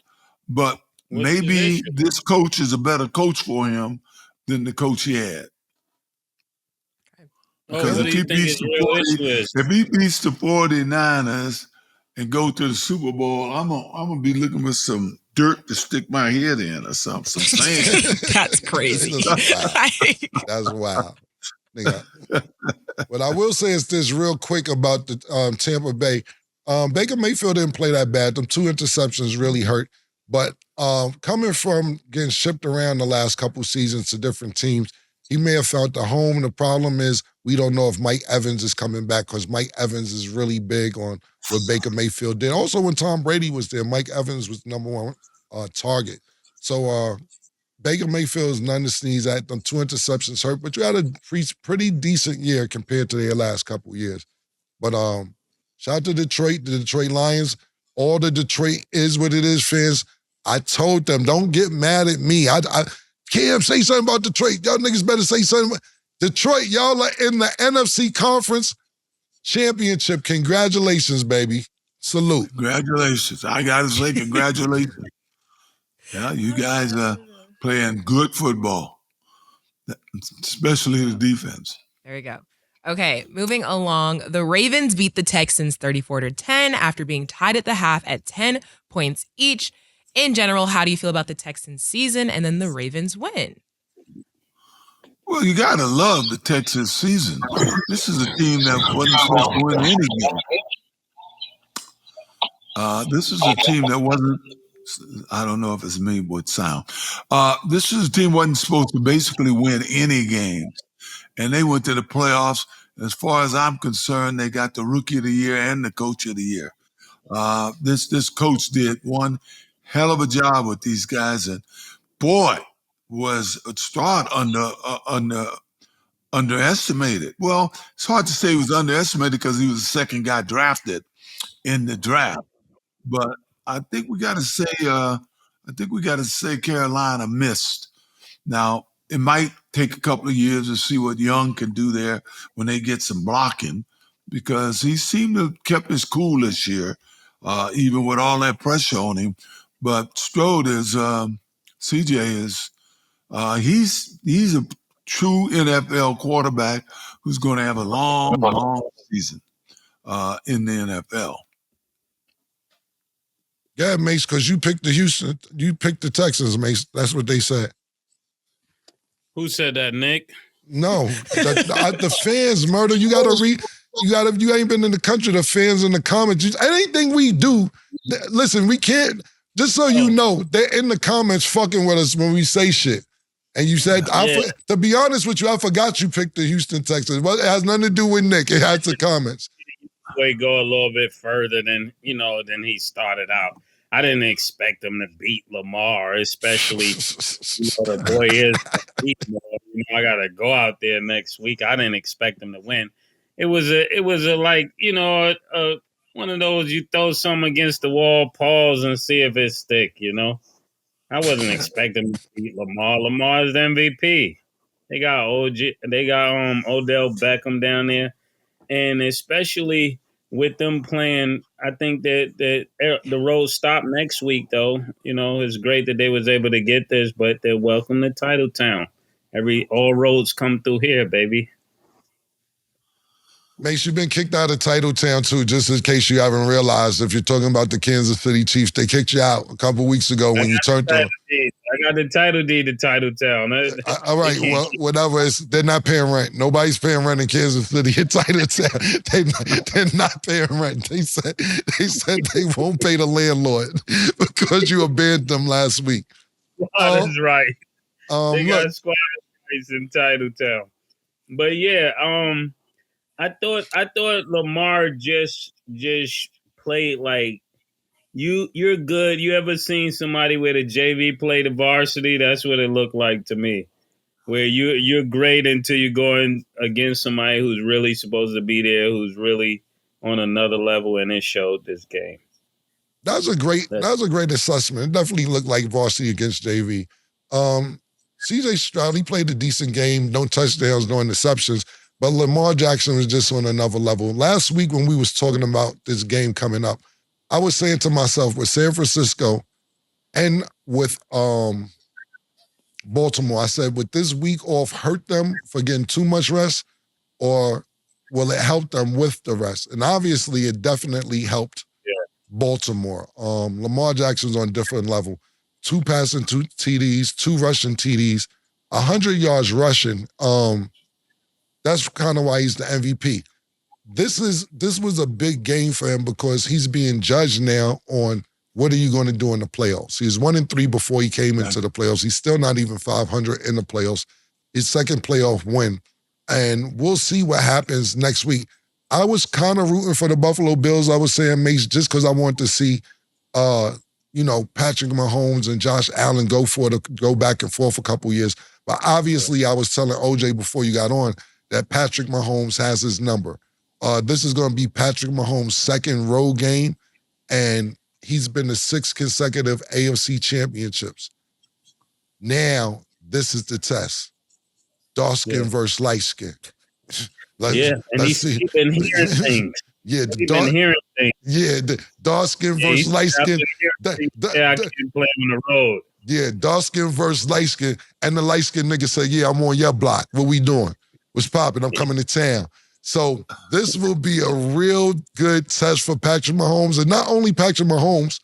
But maybe this coach is a better coach for him than the coach he had. Because if he beats the 49ers and go to the Super Bowl, I'm gonna be looking for some dirt to stick my head in or something. Some sand. That's crazy. That's wild. What I will say is this real quick about the Tampa Bay. Baker Mayfield didn't play that bad. Them 2 interceptions really hurt. But coming from getting shipped around the last couple seasons to different teams, he may have found the home. The problem is we don't know if Mike Evans is coming back because Mike Evans is really big on what Baker Mayfield did. Also, when Tom Brady was there, Mike Evans was number one target. So Baker Mayfield is none to sneeze at. Them 2 interceptions hurt, but you had a pretty decent year compared to their last couple years. But shout out to Detroit, the Detroit Lions. All the Detroit is what it is, fans. I told them, don't get mad at me. Cam, say something about Detroit. Y'all niggas better say something. Detroit, y'all are in the NFC Conference Championship. Congratulations, baby. Salute. Congratulations. I got to say congratulations. Yeah, you guys are playing good football, especially the defense. There you go. Okay, moving along. The Ravens beat the Texans 34-10 after being tied at the half at 10 points each. In general, how do you feel about the Texans season and then the Ravens win? Well, you got to love the Texans season. This is a team that wasn't supposed to win any game. This is a team that wasn't, I don't know if it's me with sound. This is a team that wasn't supposed to basically win any games. And they went to the playoffs. As far as I'm concerned, they got the Rookie of the Year and the Coach of the Year. This coach did one hell of a job with these guys, and boy, was Stroud underestimated. Well, it's hard to say he was underestimated because he was the second guy drafted in the draft. But I think we got to say Carolina missed. Now, it might take a couple of years to see what Young can do there when they get some blocking, because he seemed to have kept his cool this year, even with all that pressure on him. But Stroud is, CJ is, he's a true NFL quarterback who's going to have a long, long season in the NFL. Yeah, Mase, because you picked the Texans, Mase. That's what they said. Who said that, Nick? No, the fans, Murder. You ain't been in the country. The fans in the comments. Anything we do, listen, we can't. Just so you know, they're in the comments fucking with us when we say shit. And you said, to be honest with you, I forgot you picked the Houston Texans. But it has nothing to do with Nick. It had the comments. Way go a little bit further than he started out. I didn't expect him to beat Lamar, especially the boy is. I got to go out there next week. I didn't expect him to win. It was one of those you throw something against the wall, pause and see if it stick. I wasn't expecting to beat Lamar. Lamar is the MVP. They got Odell Beckham down there, and especially with them playing, I think that the road stopped next week. Though it's great that they was able to get this, but they're welcome to Title Town. All roads come through here, baby. Mace, you've been kicked out of Title Town, too, just in case you haven't realized. If you're talking about the Kansas City Chiefs, they kicked you out a couple weeks ago when you turned on. I got the title deed to Title Town. All right, well, whatever. They're not paying rent. Nobody's paying rent in Kansas City at Title Town. They're not paying rent. They said they won't pay the landlord because you abandoned them last week. That is right. They got squad in Title Town. But yeah, I thought Lamar just played like you're good. You ever seen somebody with a JV play the varsity? That's what it looked like to me. Where you're great until you're going against somebody who's really supposed to be there, who's really on another level, and it showed this game. That was a great assessment. It definitely looked like varsity against JV. CJ Stroud, he played a decent game, no touchdowns, no interceptions, but Lamar Jackson was just on another level. Last week when we was talking about this game coming up, I was saying to myself, with San Francisco and with Baltimore, I said, would this week off hurt them for getting too much rest, or will it help them with the rest? And obviously, it definitely helped Baltimore. Lamar Jackson's on a different level. 2 passing, 2 TDs, 2 rushing TDs, 100 yards rushing. That's kind of why he's the MVP. This was a big game for him because he's being judged now on what are you going to do in the playoffs. He was 1-3 before he came into the playoffs. He's still not even 500 in the playoffs. His second playoff win. And we'll see what happens next week. I was kind of rooting for the Buffalo Bills, I was saying, Mase, just because I wanted to see Patrick Mahomes and Josh Allen go back and forth a couple years. But obviously, I was telling OJ before you got on that Patrick Mahomes has his number. This is going to be Patrick Mahomes' second road game, and he's been to 6 consecutive AFC championships. Now, this is the test. Dark skin versus light skin. And he's been hearing things. Yeah, the dark skin versus light skin. I can play on the road. Yeah, dark skin versus light skin. And the light skin nigga say, yeah, I'm on your block. What we doing? What's popping? I'm coming to town. So this will be a real good test for Patrick Mahomes. And not only Patrick Mahomes,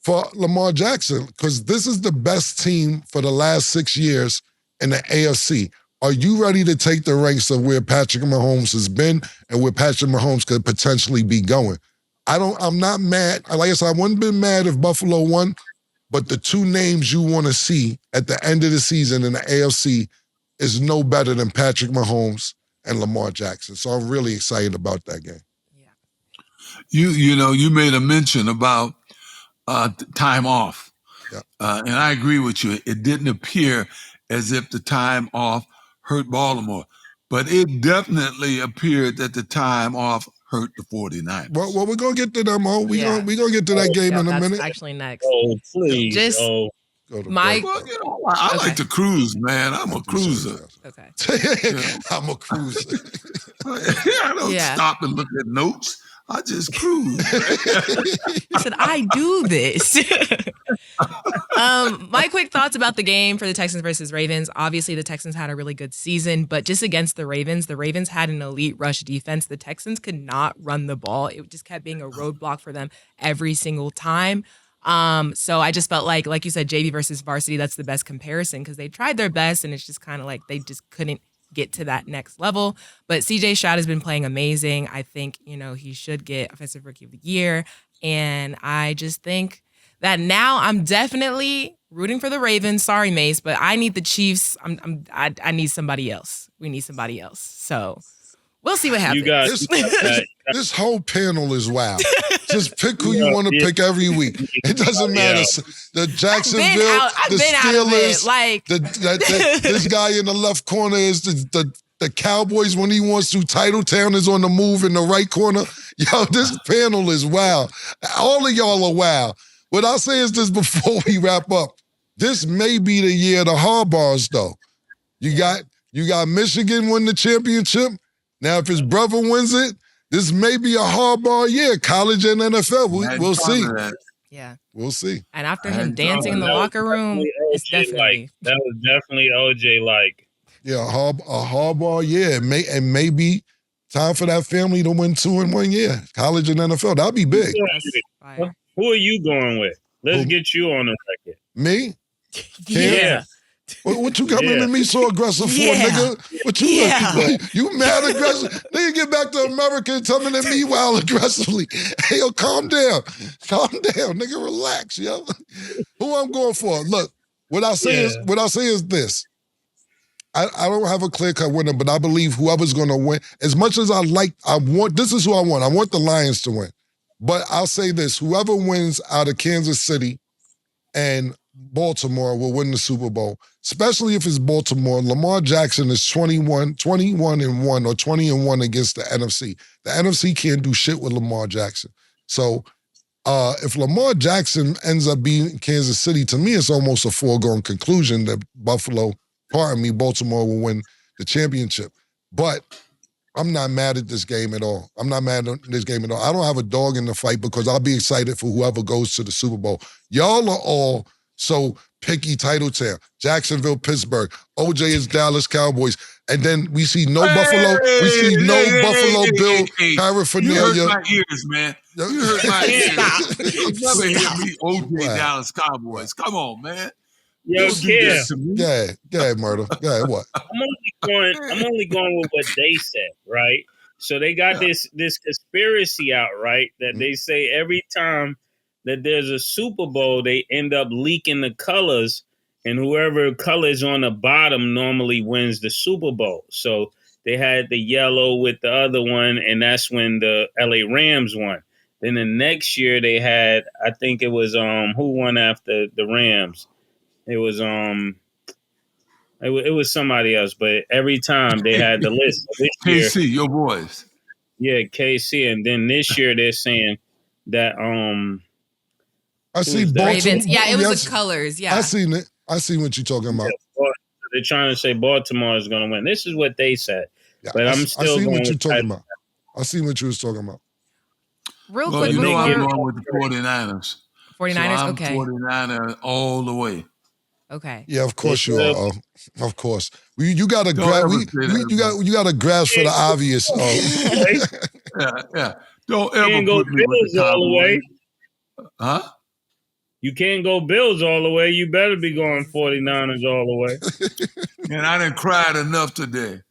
for Lamar Jackson, because this is the best team for the last 6 years in the AFC. Are you ready to take the ranks of where Patrick Mahomes has been and where Patrick Mahomes could potentially be going? I'm not mad. Like I said, I wouldn't have been mad if Buffalo won, but the 2 names you want to see at the end of the season in the AFC is no better than Patrick Mahomes and Lamar Jackson. So I'm really excited about that game. Yeah. You made a mention about time off. Yeah. And I agree with you. It didn't appear as if the time off hurt Baltimore, but it definitely appeared that the time off hurt the 49ers. Well, we're going to get to them, Mo. We're going to get to that game in a minute. Actually next. Oh, please. Just Mike. I like to cruise, man. I'm a cruiser. Okay. I'm a cruiser. I don't stop and look at notes. I just cruise. I said, I do this. My quick thoughts about the game for the Texans versus Ravens. Obviously, the Texans had a really good season, but just against the Ravens had an elite rush defense. The Texans could not run the ball. It just kept being a roadblock for them every single time. So I just felt like you said, JV versus varsity, that's the best comparison because they tried their best and it's just kind of like they just couldn't get to that next level. But CJ Stroud has been playing amazing. I think, he should get Offensive Rookie of the Year. And I just think that now I'm definitely rooting for the Ravens. Sorry, Mase, but I need the Chiefs. I need somebody else. We need somebody else. So we'll see what happens. This whole panel is wild. Just pick who you want to pick every week. It doesn't matter. The Jacksonville, the Steelers, this guy in the left corner is the Cowboys when he wants to. Titletown is on the move in the right corner. Yo, this panel is wild. All of y'all are wild. What I'll say is this before we wrap up. This may be the year of the Harbaughs, though. You got Michigan win the championship. Now, if his brother wins it, this may be a Harbaugh year, college and NFL. We'll see. Yeah. We'll see. And after him dancing in the locker room, it's definitely. That was definitely OJ-like. Yeah, a Harbaugh year. And maybe time for that family to win 2 in 1 year, college and NFL. That'll be big. Who are you going with? Let's get you on the record. Me? Yeah. What you coming to me so aggressive for, nigga? What you mad aggressive? Nigga, get back to America and tell me that me wild aggressively. Hey, yo, calm down. Calm down, nigga. Relax, yo. Who I'm going for? Look, what I say is this. I don't have a clear-cut winner, but I believe whoever's going to win, as much as this is who I want. I want the Lions to win. But I'll say this, whoever wins out of Kansas City and Baltimore will win the Super Bowl, especially if it's Baltimore. Lamar Jackson is 21-1 or 20-1 against the NFC. The NFC can't do shit with Lamar Jackson. So if Lamar Jackson ends up being Kansas City, to me, it's almost a foregone conclusion that Baltimore will win the championship. But I'm not mad at this game at all. I don't have a dog in the fight because I'll be excited for whoever goes to the Super Bowl. Y'all are all so picky title town. Jacksonville, Pittsburgh. OJ is Dallas Cowboys. And then we see no Buffalo Bill paraphernalia. You hurt my ears, man. You hurt my ears. You never hear me OJ Dallas Cowboys. Come on, man. Yo, Cam. Go ahead, Murder. Go ahead, what? I'm only going with what they said, right? So they got this conspiracy out, right? That they say every time that there's a Super Bowl, they end up leaking the colors, and whoever color is on the bottom normally wins the Super Bowl. So they had the yellow with the other one, and that's when the LA Rams won. Then the next year they had, I think it was who won after the Rams? It was it was somebody else, but every time they had the list. KC, your boys. Yeah, KC, and then this year they're saying that I see Ravens. Yeah, it was the colors. Yeah, I seen it. I see what you're talking about. They're trying to say Baltimore is going to win. This is what they said, but I'm still. I see what you're talking about. I see what you was talking about. Real Well, quick, you know I'm going with the 49ers. 49ers, so I'm okay. 49er all the way. Okay. Yeah, of course you are. Of course, you got to grasp. You got to grasp for the obvious. Yeah. Don't ever go put me with the all the way. Huh? You can't go Bills all the way. You better be going 49ers all the way. And I didn't cry enough today.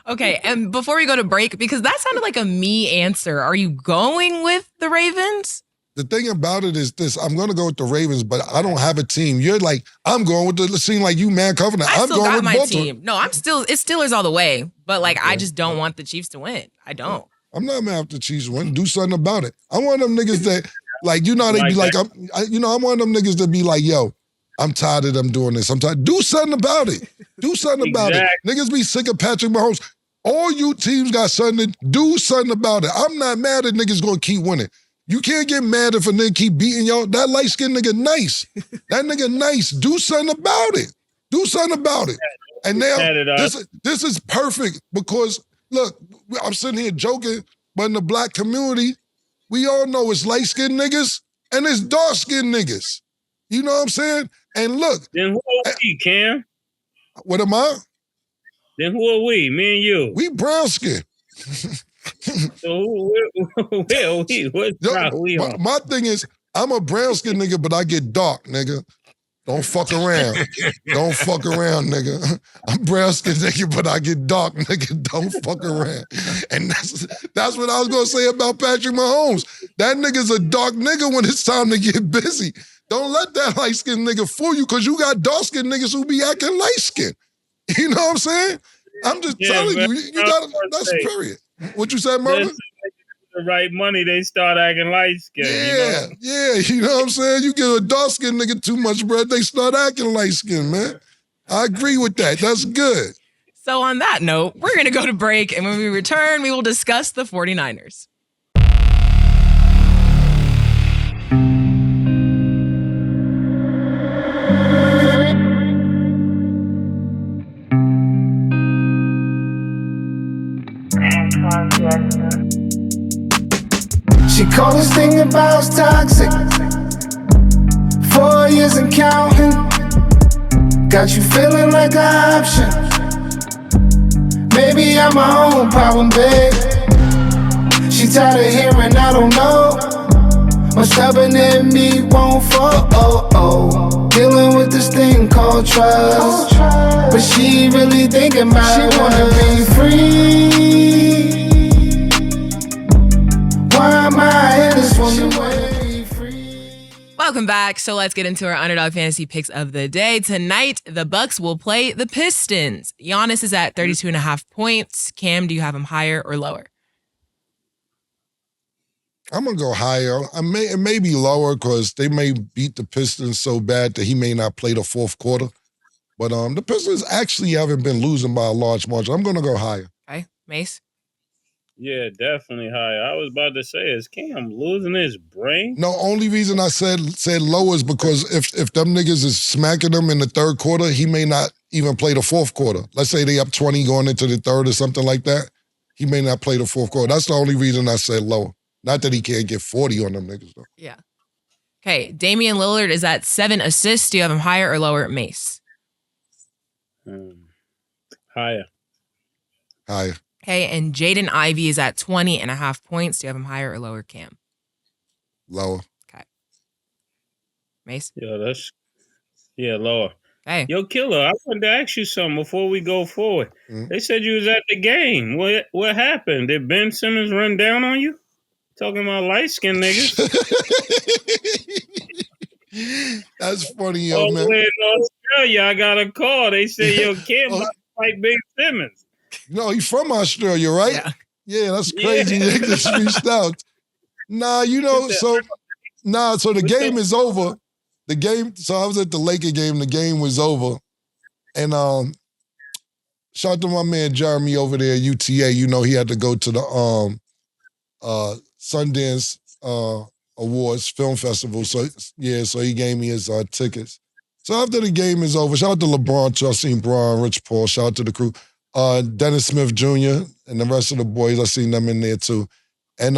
Okay, and before we go to break, because that sounded like a me answer, are you going with the Ravens? The thing about it is this: I'm going to go with the Ravens, but I don't have a team. You're like, I'm going with the seem like you, man, Covenant. I I'm still going got with my Baltimore. team. No, it's Steelers all the way. But like, I just don't want the Chiefs to win. I don't. I'm not mad if the Chiefs win. Do something about it. I want them niggas that, like, you know, they be like, I want them niggas to be like, yo, I'm tired of them doing this. I'm tired. Do something about it. Do something about it. Niggas be sick of Patrick Mahomes. All you teams got something to do something about it. I'm not mad at niggas gonna keep winning. You can't get mad if a nigga keep beating y'all. That light-skinned nigga nice. That nigga nice. Do something about it. Do something about it. And now, this is perfect because, look, I'm sitting here joking, but in the black community, we all know it's light-skinned niggas and it's dark-skinned niggas. You know what I'm saying? And look. Then who are we, Cam? What am I? Then who are we? Me and you. We brown-skinned. So where are we? What side are we on? My thing is, I'm a brown-skinned nigga, but I get dark, nigga. Don't fuck around. Don't fuck around, nigga. I'm brown-skinned nigga, but I get dark, nigga. Don't fuck around. And that's what I was gonna say about Patrick Mahomes. That nigga's a dark nigga when it's time to get busy. Don't let that light-skinned nigga fool you, because you got dark-skinned niggas who be acting light-skinned. You know what I'm saying? I'm just telling man, you gotta, that's period. What you said, Murder? The right money, they start acting light-skinned. Yeah, you know what I'm saying? You give a dark-skinned nigga too much bread, they start acting light-skinned, man. I agree with that. That's good. So on that note, we're going to go to break, and when we return, we will discuss the 49ers. She called this thing about toxic. 4 years and counting. Got you feeling like an option. Maybe I'm my own problem, babe. She tired of hearing I don't know. What's stubborn in me won't fall. Dealing with this thing called trust. But she really thinking about it. She wanna be free. Why am I in this woman way free? Welcome back. So let's get into our Underdog fantasy picks of the day. Tonight, the Bucs will play the Pistons. Giannis is at 32.5 points. Cam, do you have him higher or lower? I'm going to go higher. It may be lower because they may beat the Pistons so bad that he may not play the fourth quarter. But the Pistons actually haven't been losing by a large margin. I'm going to go higher. Okay. Mase? Yeah, definitely higher. I was about to say, is Cam losing his brain? No, only reason I said low is because if them niggas is smacking him in the third quarter, he may not even play the fourth quarter. Let's say they up 20 going into the third or something like that. He may not play the fourth quarter. That's the only reason I said low. Not that he can't get 40 on them niggas, though. Yeah. Okay, Damian Lillard is at 7 assists. Do you have him higher or lower at Mase? Higher. Higher. Okay, and Jaden Ivey is at 20.5 points. Do you have him higher or lower, Cam? Lower. Okay. Mase? Yeah, lower. Okay. Yo, Killer, I wanted to ask you something before we go forward. They said you was at the game. What happened? Did Ben Simmons run down on you? Talking about light-skinned niggas. That's funny, yo, all man. the way in Australia, I got a call. They said, yo, Cam might fight Ben Simmons. No, he's from Australia, right? Yeah, that's crazy. They just reached out. Nah, so the game is over. So I was at the Laker game. The game was over. And shout out to my man Jeremy over there at UTA. He had to go to the Sundance Awards Film Festival. So he gave me his tickets. So after the game is over, shout out to LeBron too. I seen Brian, Rich Paul, shout out to the crew. Dennis Smith Jr. and the rest of the boys, I seen them in there too. And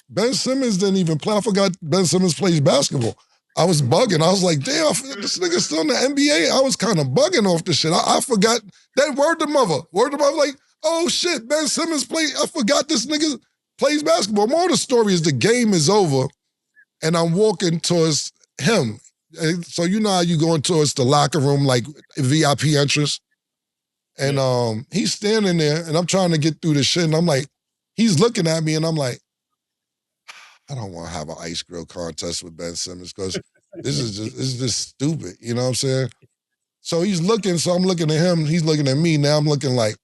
Ben Simmons didn't even play. I forgot Ben Simmons plays basketball. I was bugging. I was like, damn, this nigga's still in the NBA. I was kind of bugging off this shit. I forgot that word to mother. Like, oh shit, Ben Simmons played. I forgot this nigga plays basketball. More of the story is the game is over and I'm walking towards him. And so you know how you going towards the locker room, like VIP entrance? And he's standing there and I'm trying to get through the shit and I'm like, he's looking at me and I'm like, I don't want to have an ice grill contest with Ben Simmons because this is just stupid. You know what I'm saying? So he's looking, so I'm looking at him, he's looking at me. Now I'm looking like,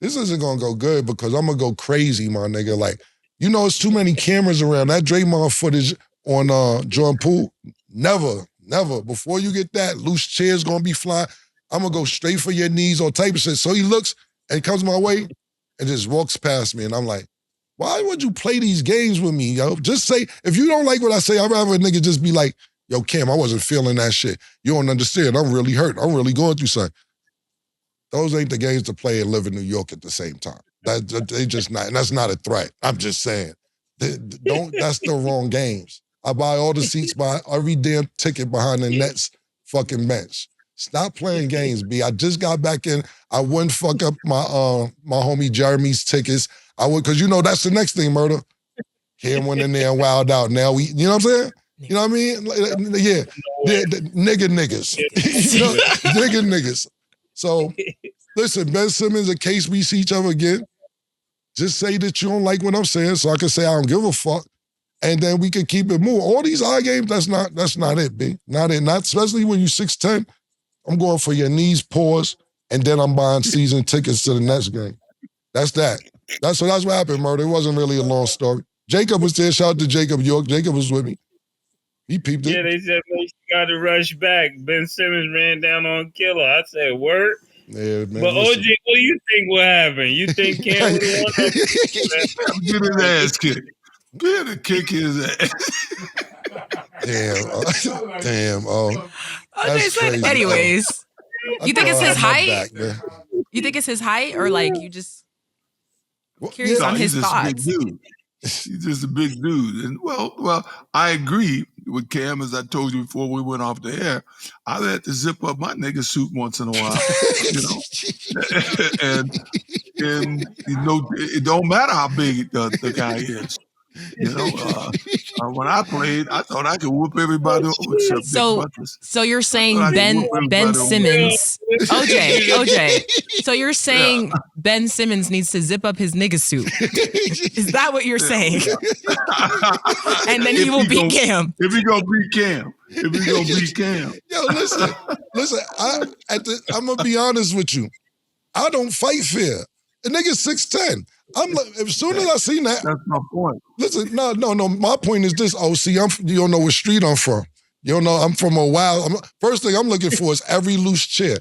this isn't going to go good because I'm going to go crazy, my nigga. Like, it's too many cameras around. That Draymond footage on Jordan Poole, never. Before you get that, loose chairs going to be flying. I'm going to go straight for your knees or type of shit. So he looks and comes my way and just walks past me. And I'm like, why would you play these games with me, yo? Just say, if you don't like what I say, I'd rather a nigga just be like, yo, Cam, I wasn't feeling that shit. You don't understand. I'm really hurt. I'm really going through something. Those ain't the games to play and live in New York at the same time. They just not, and that's not a threat. I'm just saying. That's the wrong games. I buy all the seats, buy every damn ticket behind the Nets fucking bench. Stop playing games, B. I just got back in. I wouldn't fuck up my homie Jeremy's tickets. I would, because that's the next thing, murder. Cam went in there and wilded out. Now you know what I'm saying? You know what I mean? Yeah, niggas. Niggas. So, listen, Ben Simmons, in case we see each other again, just say that you don't like what I'm saying so I can say I don't give a fuck. And then we can keep it moving. All these eye games, that's not it, B. Not it. Not especially when you're 6'10". I'm going for your knees, paws, and then I'm buying season tickets to the next game. That's that. That's what happened, murder. It wasn't really a long story. Jacob was there. Shout out to Jacob York. Jacob was with me. He peeped it. Yeah, they said you got to rush back. Ben Simmons ran down on Killer. I said, word. Yeah, man. But listen. OJ, what do you think will happen? You think Cam would want to get his ass kicked? Get to kick his ass. Damn. OJ said, anyways. You think it's his height? You think it's his height, or like you just curious on his thoughts? He's just a big dude. And well, I agree with Cam, as I told you before we went off the air. I had to zip up my nigga suit once in a while, and it don't matter how big the guy is. When I played, I thought I could whoop everybody over. So you're saying Ben Simmons, OJ. So you're saying Ben Simmons needs to zip up his nigga suit? Is that what you're saying? And then he will beat Cam. If he gonna beat Cam. Yo, listen. I'm gonna be honest with you. I don't fight fair. The nigga's 6'10". I'm like, as soon as I seen that, that's my point. Listen, no. My point is this. Oh, see, you don't know what street I'm from. You don't know I'm from a wild. First thing I'm looking for is every loose chair,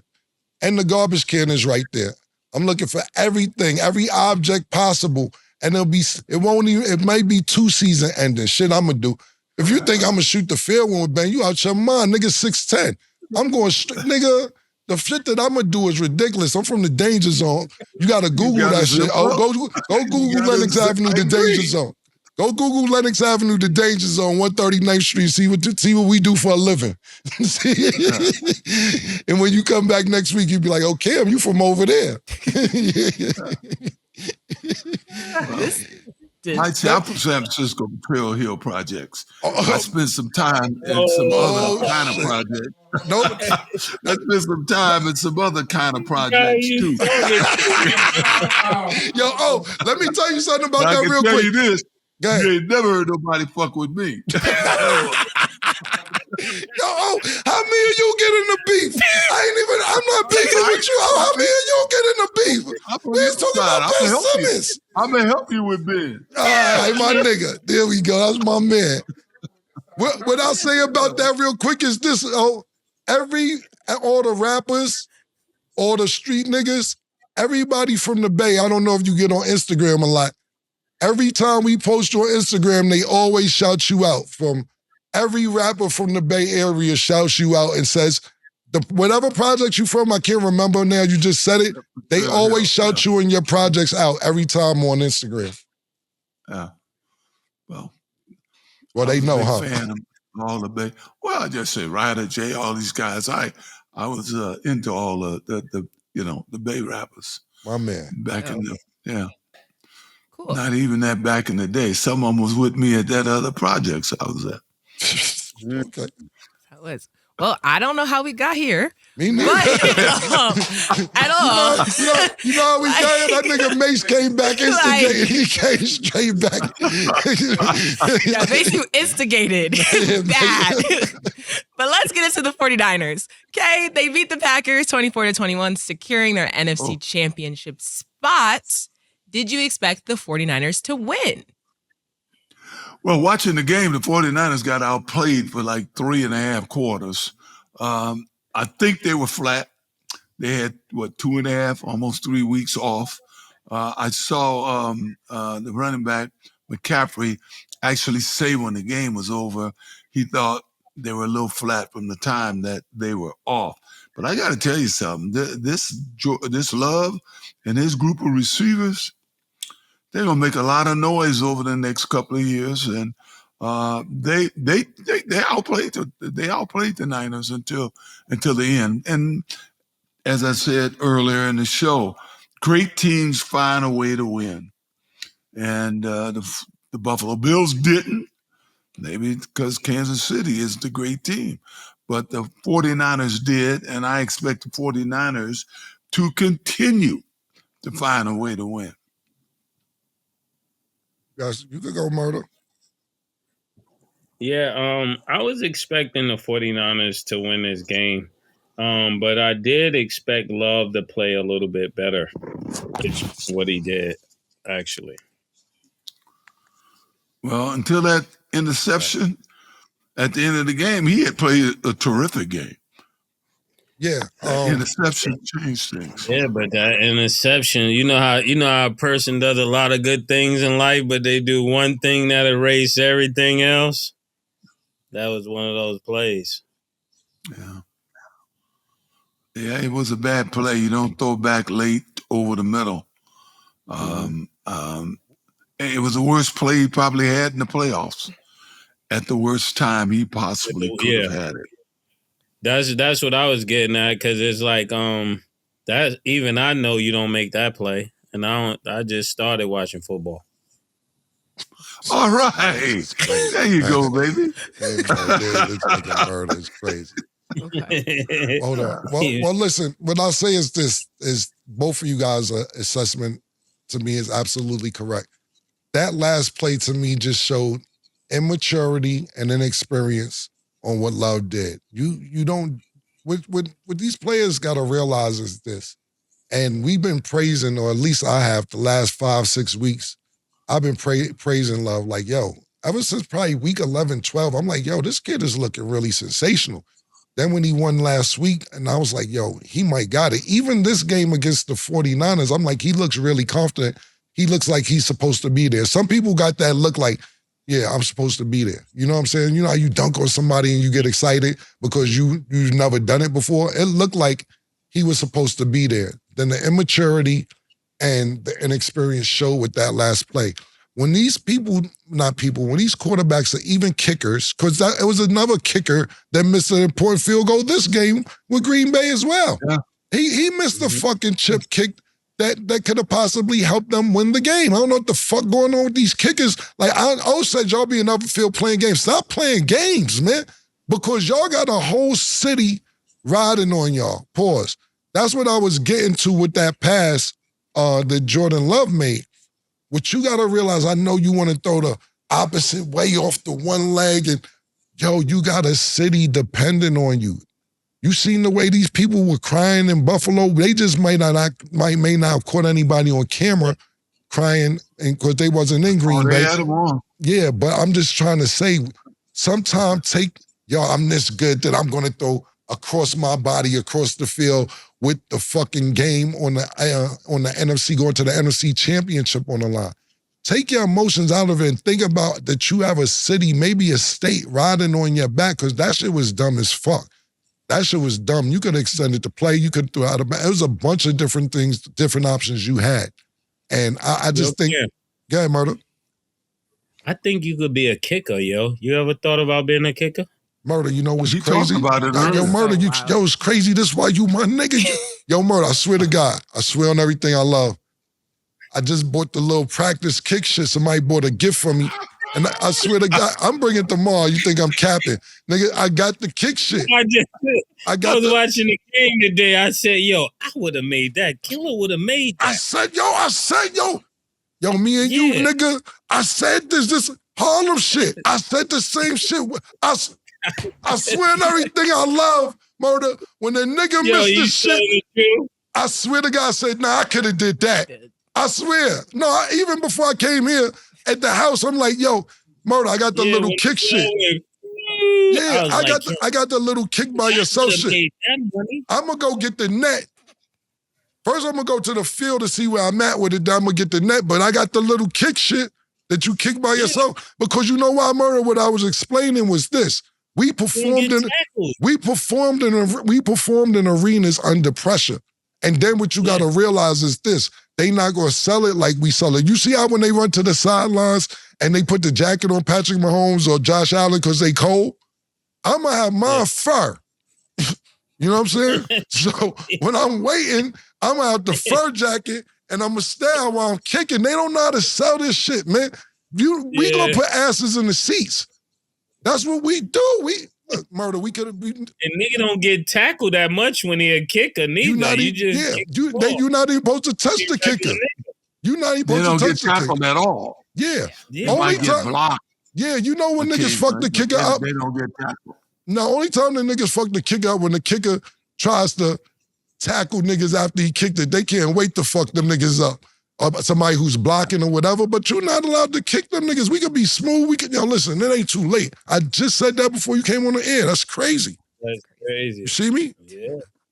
and the garbage can is right there. I'm looking for everything, every object possible. And it may be 2 season ending. Shit I'm gonna do. If you think I'm gonna shoot the fair one with Ben, you out your mind. Nigga 6'10". I'm going nigga. The shit that I'm gonna do is ridiculous. I'm from the danger zone. You gotta Google that shit. Go Google Lenox Avenue, the danger zone. Go Google Lenox Avenue, the danger zone, 139th Street. See what we do for a living. And when you come back next week, you be like, "Oh, Cam, you from over there?" I'm from San Francisco Trail Hill projects. I spent some time in some other kind of projects. Nope. I spent some time in some other kind of projects too. Let me tell you something about that real quick. I can tell you this. You ain't never heard nobody fuck with me. How me and you get in the beef? I'm not beefing with you. How me and you get in the beef? We're talking about Ben Simmons. I'm going to help you with Ben. All right, my nigga. There we go. That's my man. What I'll say about that real quick is this, all the rappers, all the street niggas, everybody from the Bay, I don't know if you get on Instagram a lot, every time we post you on Instagram, they always shout you out. From every rapper from the Bay Area shouts you out and says, whatever project you from, I can't remember now, you just said it, they always shout you and your projects out every time on Instagram. Yeah. Well, they know, huh? Fan of all the Bay. Well, I just say Ryder, J, all these guys. I was into all the Bay rappers. My man. Back in the, Cool. Not even that back in the day. Some of them was with me at that other projects I was at. Okay. That was. Well, I don't know how we got here. Me neither. At all. You know how we got here? That nigga Mase came back instigated. He came straight back. Mase, you instigated that. But let's get into the 49ers. Okay, they beat the Packers 24-21, securing their NFC Championship spot. Did you expect the 49ers to win? Well, watching the game, the 49ers got outplayed for like 3.5 quarters. I think they were flat. They had, 2.5, almost 3 weeks off. I saw the running back, McCaffrey, actually say when the game was over, he thought they were a little flat from the time that they were off. But I got to tell you something. This Love and his group of receivers, they're gonna make a lot of noise over the next couple of years, and they outplayed the Niners until the end. And as I said earlier in the show, great teams find a way to win, and the Buffalo Bills didn't. Maybe because Kansas City is the great team, but the 49ers did, and I expect the 49ers to continue to find a way to win. Yes, you could go, Murder. Yeah, I was expecting the 49ers to win this game, but I did expect Love to play a little bit better, which is what he did, actually. Well, until that interception at the end of the game, he had played a terrific game. Yeah, interception changed things. Yeah, but that interception, you know how a person does a lot of good things in life, but they do one thing that erases everything else. That was one of those plays. Yeah, it was a bad play. You don't throw back late over the middle. It was the worst play he probably had in the playoffs. At the worst time he possibly could have had it. That's what I was getting at, because it's like that even I know you don't make that play, and I just started watching football. All right, there you go, baby. It's crazy. Okay. Hold on. Well, listen. What I'll say is this: is both of you guys' assessment to me is absolutely correct. That last play to me just showed immaturity and inexperience on what Love did. You don't, what these players got to realize is this, and we've been praising, or at least I have, the last 5-6 weeks, I've been praising Love like, yo, ever since probably week 11, 12, I'm like, yo, this kid is looking really sensational. Then when he won last week, and I was like, yo, he might got it. Even this game against the 49ers, I'm like, he looks really confident. He looks like he's supposed to be there. Some people got that look like, yeah, I'm supposed to be there. You know what I'm saying? You know how you dunk on somebody and you get excited because you've never done it before? It looked like he was supposed to be there. Then the immaturity and the inexperience showed with that last play. When these when these quarterbacks are even kickers, because it was another kicker that missed an important field goal this game with Green Bay as well. Yeah. He missed the fucking chip kick that could have possibly helped them win the game. I don't know what the fuck going on with these kickers. Like, I said y'all be in the field playing games. Stop playing games, man, because y'all got a whole city riding on y'all. Pause. That's what I was getting to with that pass that Jordan Love made. What you got to realize, I know you want to throw the opposite way off the one leg, and yo, you got a city depending on you. You seen the way these people were crying in Buffalo? They just may not have caught anybody on camera crying because they wasn't in Green Bay. Yeah, but I'm just trying to say, sometimes I'm this good that I'm going to throw across my body, across the field with the fucking game on the NFC, going to the NFC Championship on the line. Take your emotions out of it and think about that you have a city, maybe a state riding on your back, because that shit was dumb as fuck. That shit was dumb. You could extend it to play. You could throw out it was a bunch of different things, different options you had. And I just think, go ahead, Murder. I think you could be a kicker, yo. You ever thought about being a kicker? Murder, you know what's crazy? About it, yo, Murder, yo, it's crazy. This why you my nigga. Yo, Murder, I swear to God. I swear on everything I love. I just bought the little practice kick shit. Somebody bought a gift for me. And I swear to God, I'm bringing it tomorrow. You think I'm capping. Nigga, I got the kick shit. I was watching the game today. I said, yo, I would have made that. Killer would have made that. I said, yo, me and you, nigga, I said this Harlem shit. I said the same shit. I swear on everything I love, Murder. When the nigga missed the shit, I swear to God, I said, nah, I could have did that. I swear. No, even before I came here at the house, I'm like, yo, Murder, I got the little kick shit. Yeah, I got the little kick by yourself shit. I'm going to go get the net. First, I'm going to go to the field to see where I'm at with it. Then I'm going to get the net. But I got the little kick shit that you kick by yourself. Because you know why, Murder? What I was explaining was this. We performed in arenas under pressure. And then what you got to realize is this. They not going to sell it like we sell it. You see how when they run to the sidelines and they put the jacket on Patrick Mahomes or Josh Allen because they cold? I'm going to have my fur. You know what I'm saying? So when I'm waiting, I'm going to have the fur jacket and I'm going to stand while I'm kicking. They don't know how to sell this shit, man. We going to put asses in the seats. That's what we do. Murder, we could have been. And nigga don't get tackled that much when he a kicker, neither. You're not even supposed to touch the kicker. You're not even supposed to touch the kicker. They don't get tackled at all. Yeah. They might get blocked. Yeah, you know when niggas fuck the kicker up? They don't get tackled. No, only time the niggas fuck the kicker up when the kicker tries to tackle niggas after he kicked it. They can't wait to fuck them niggas up. Or somebody who's blocking or whatever, but you're not allowed to kick them niggas. We could be smooth. Listen, it ain't too late. I just said that before you came on the air. That's crazy. That's crazy. You see me?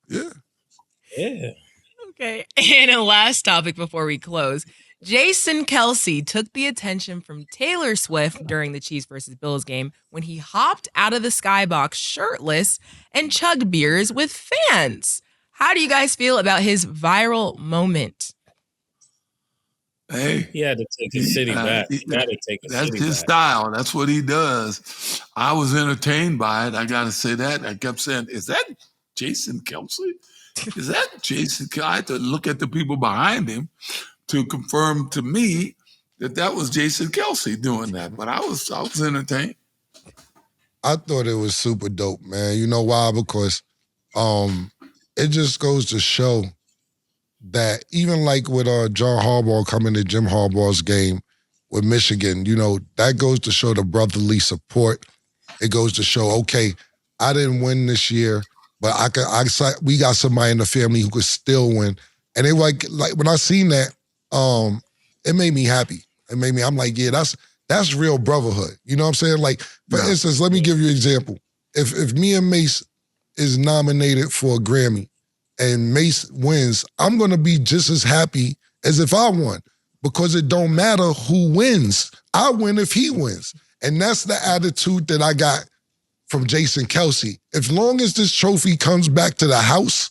Yeah. Okay. And a last topic before we close. Jason Kelce took the attention from Taylor Swift during the Chiefs versus Bills game when he hopped out of the skybox shirtless and chugged beers with fans. How do you guys feel about his viral moment? Hey, he had to take his city back. That's his style. That's what he does. I was entertained by it. I got to say that. I kept saying, is that Jason Kelce? Is that Jason Kelce? I had to look at the people behind him to confirm to me that was Jason Kelce doing that. But I was entertained. I thought it was super dope, man. You know why? Because it just goes to show that even like with John Harbaugh coming to Jim Harbaugh's game with Michigan, you know, that goes to show the brotherly support. It goes to show, okay, I didn't win this year, but we got somebody in the family who could still win. And it like when I seen that, it made me happy. I'm like, yeah, that's real brotherhood. You know what I'm saying? Like, for instance, let me give you an example. If me and Mase is nominated for a Grammy and Mase wins, I'm going to be just as happy as if I won because it don't matter who wins. I win if he wins. And that's the attitude that I got from Jason Kelce. As long as this trophy comes back to the house,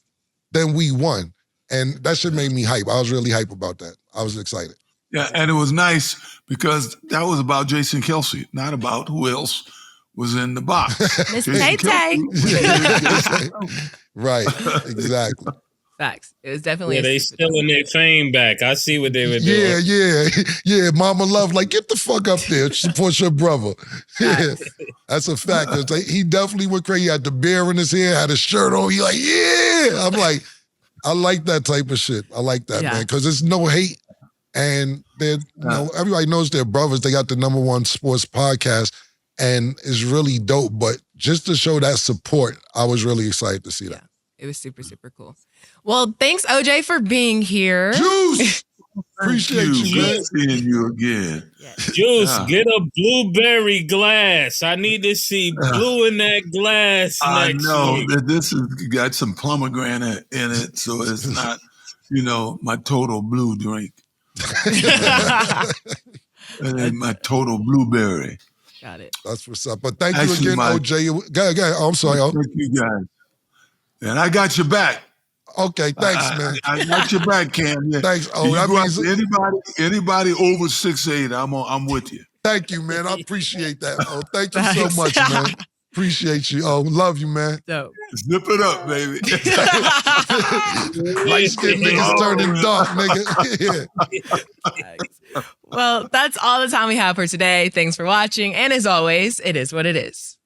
then we won. And that shit made me hype. I was really hype about that. I was excited. Yeah, and it was nice because that was about Jason Kelce, not about who else was in the box. Miss Tay-Tay. Right, exactly. Facts. It was definitely. Yeah, they stealing their fame back. I see what they were doing. Yeah. Mama Love, like, get the fuck up there. Support your brother. Yeah, that's a fact. Like, he definitely went crazy. He had the beer in his hair, had a shirt on. He like, yeah. I'm like, I like that type of shit. I like that, man, because there's no hate. And they're, everybody knows they're brothers. They got the #1 sports podcast, and it's really dope. But just to show that support, I was really excited to see that. It was super, super cool. Well, thanks, OJ, for being here. Juice! Appreciate you, man. Seeing you again. Juice, get a blueberry glass. I need to see blue in that glass next know week. that this has got some pomegranate in it, so it's not, my total blue drink. And then my total blueberry. Got it. That's what's up. But thank you again, OJ. Go ahead. Oh, I'm sorry. Thank you, guys. And I got your back. Okay, thanks, man. I got your back, Cam. Yeah. Thanks. Oh, that means anybody over 6'8", I'm with you. Thank you, man. I appreciate that. Oh, thank you so much, man. Appreciate you. Oh, love you, man. Dope. Zip it up, baby. Light-skinned niggas turning dark, nigga. Yeah. Well, that's all the time we have for today. Thanks for watching. And as always, it is what it is.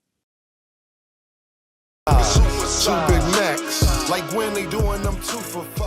Two big necks, like when they doing them 2 for $5.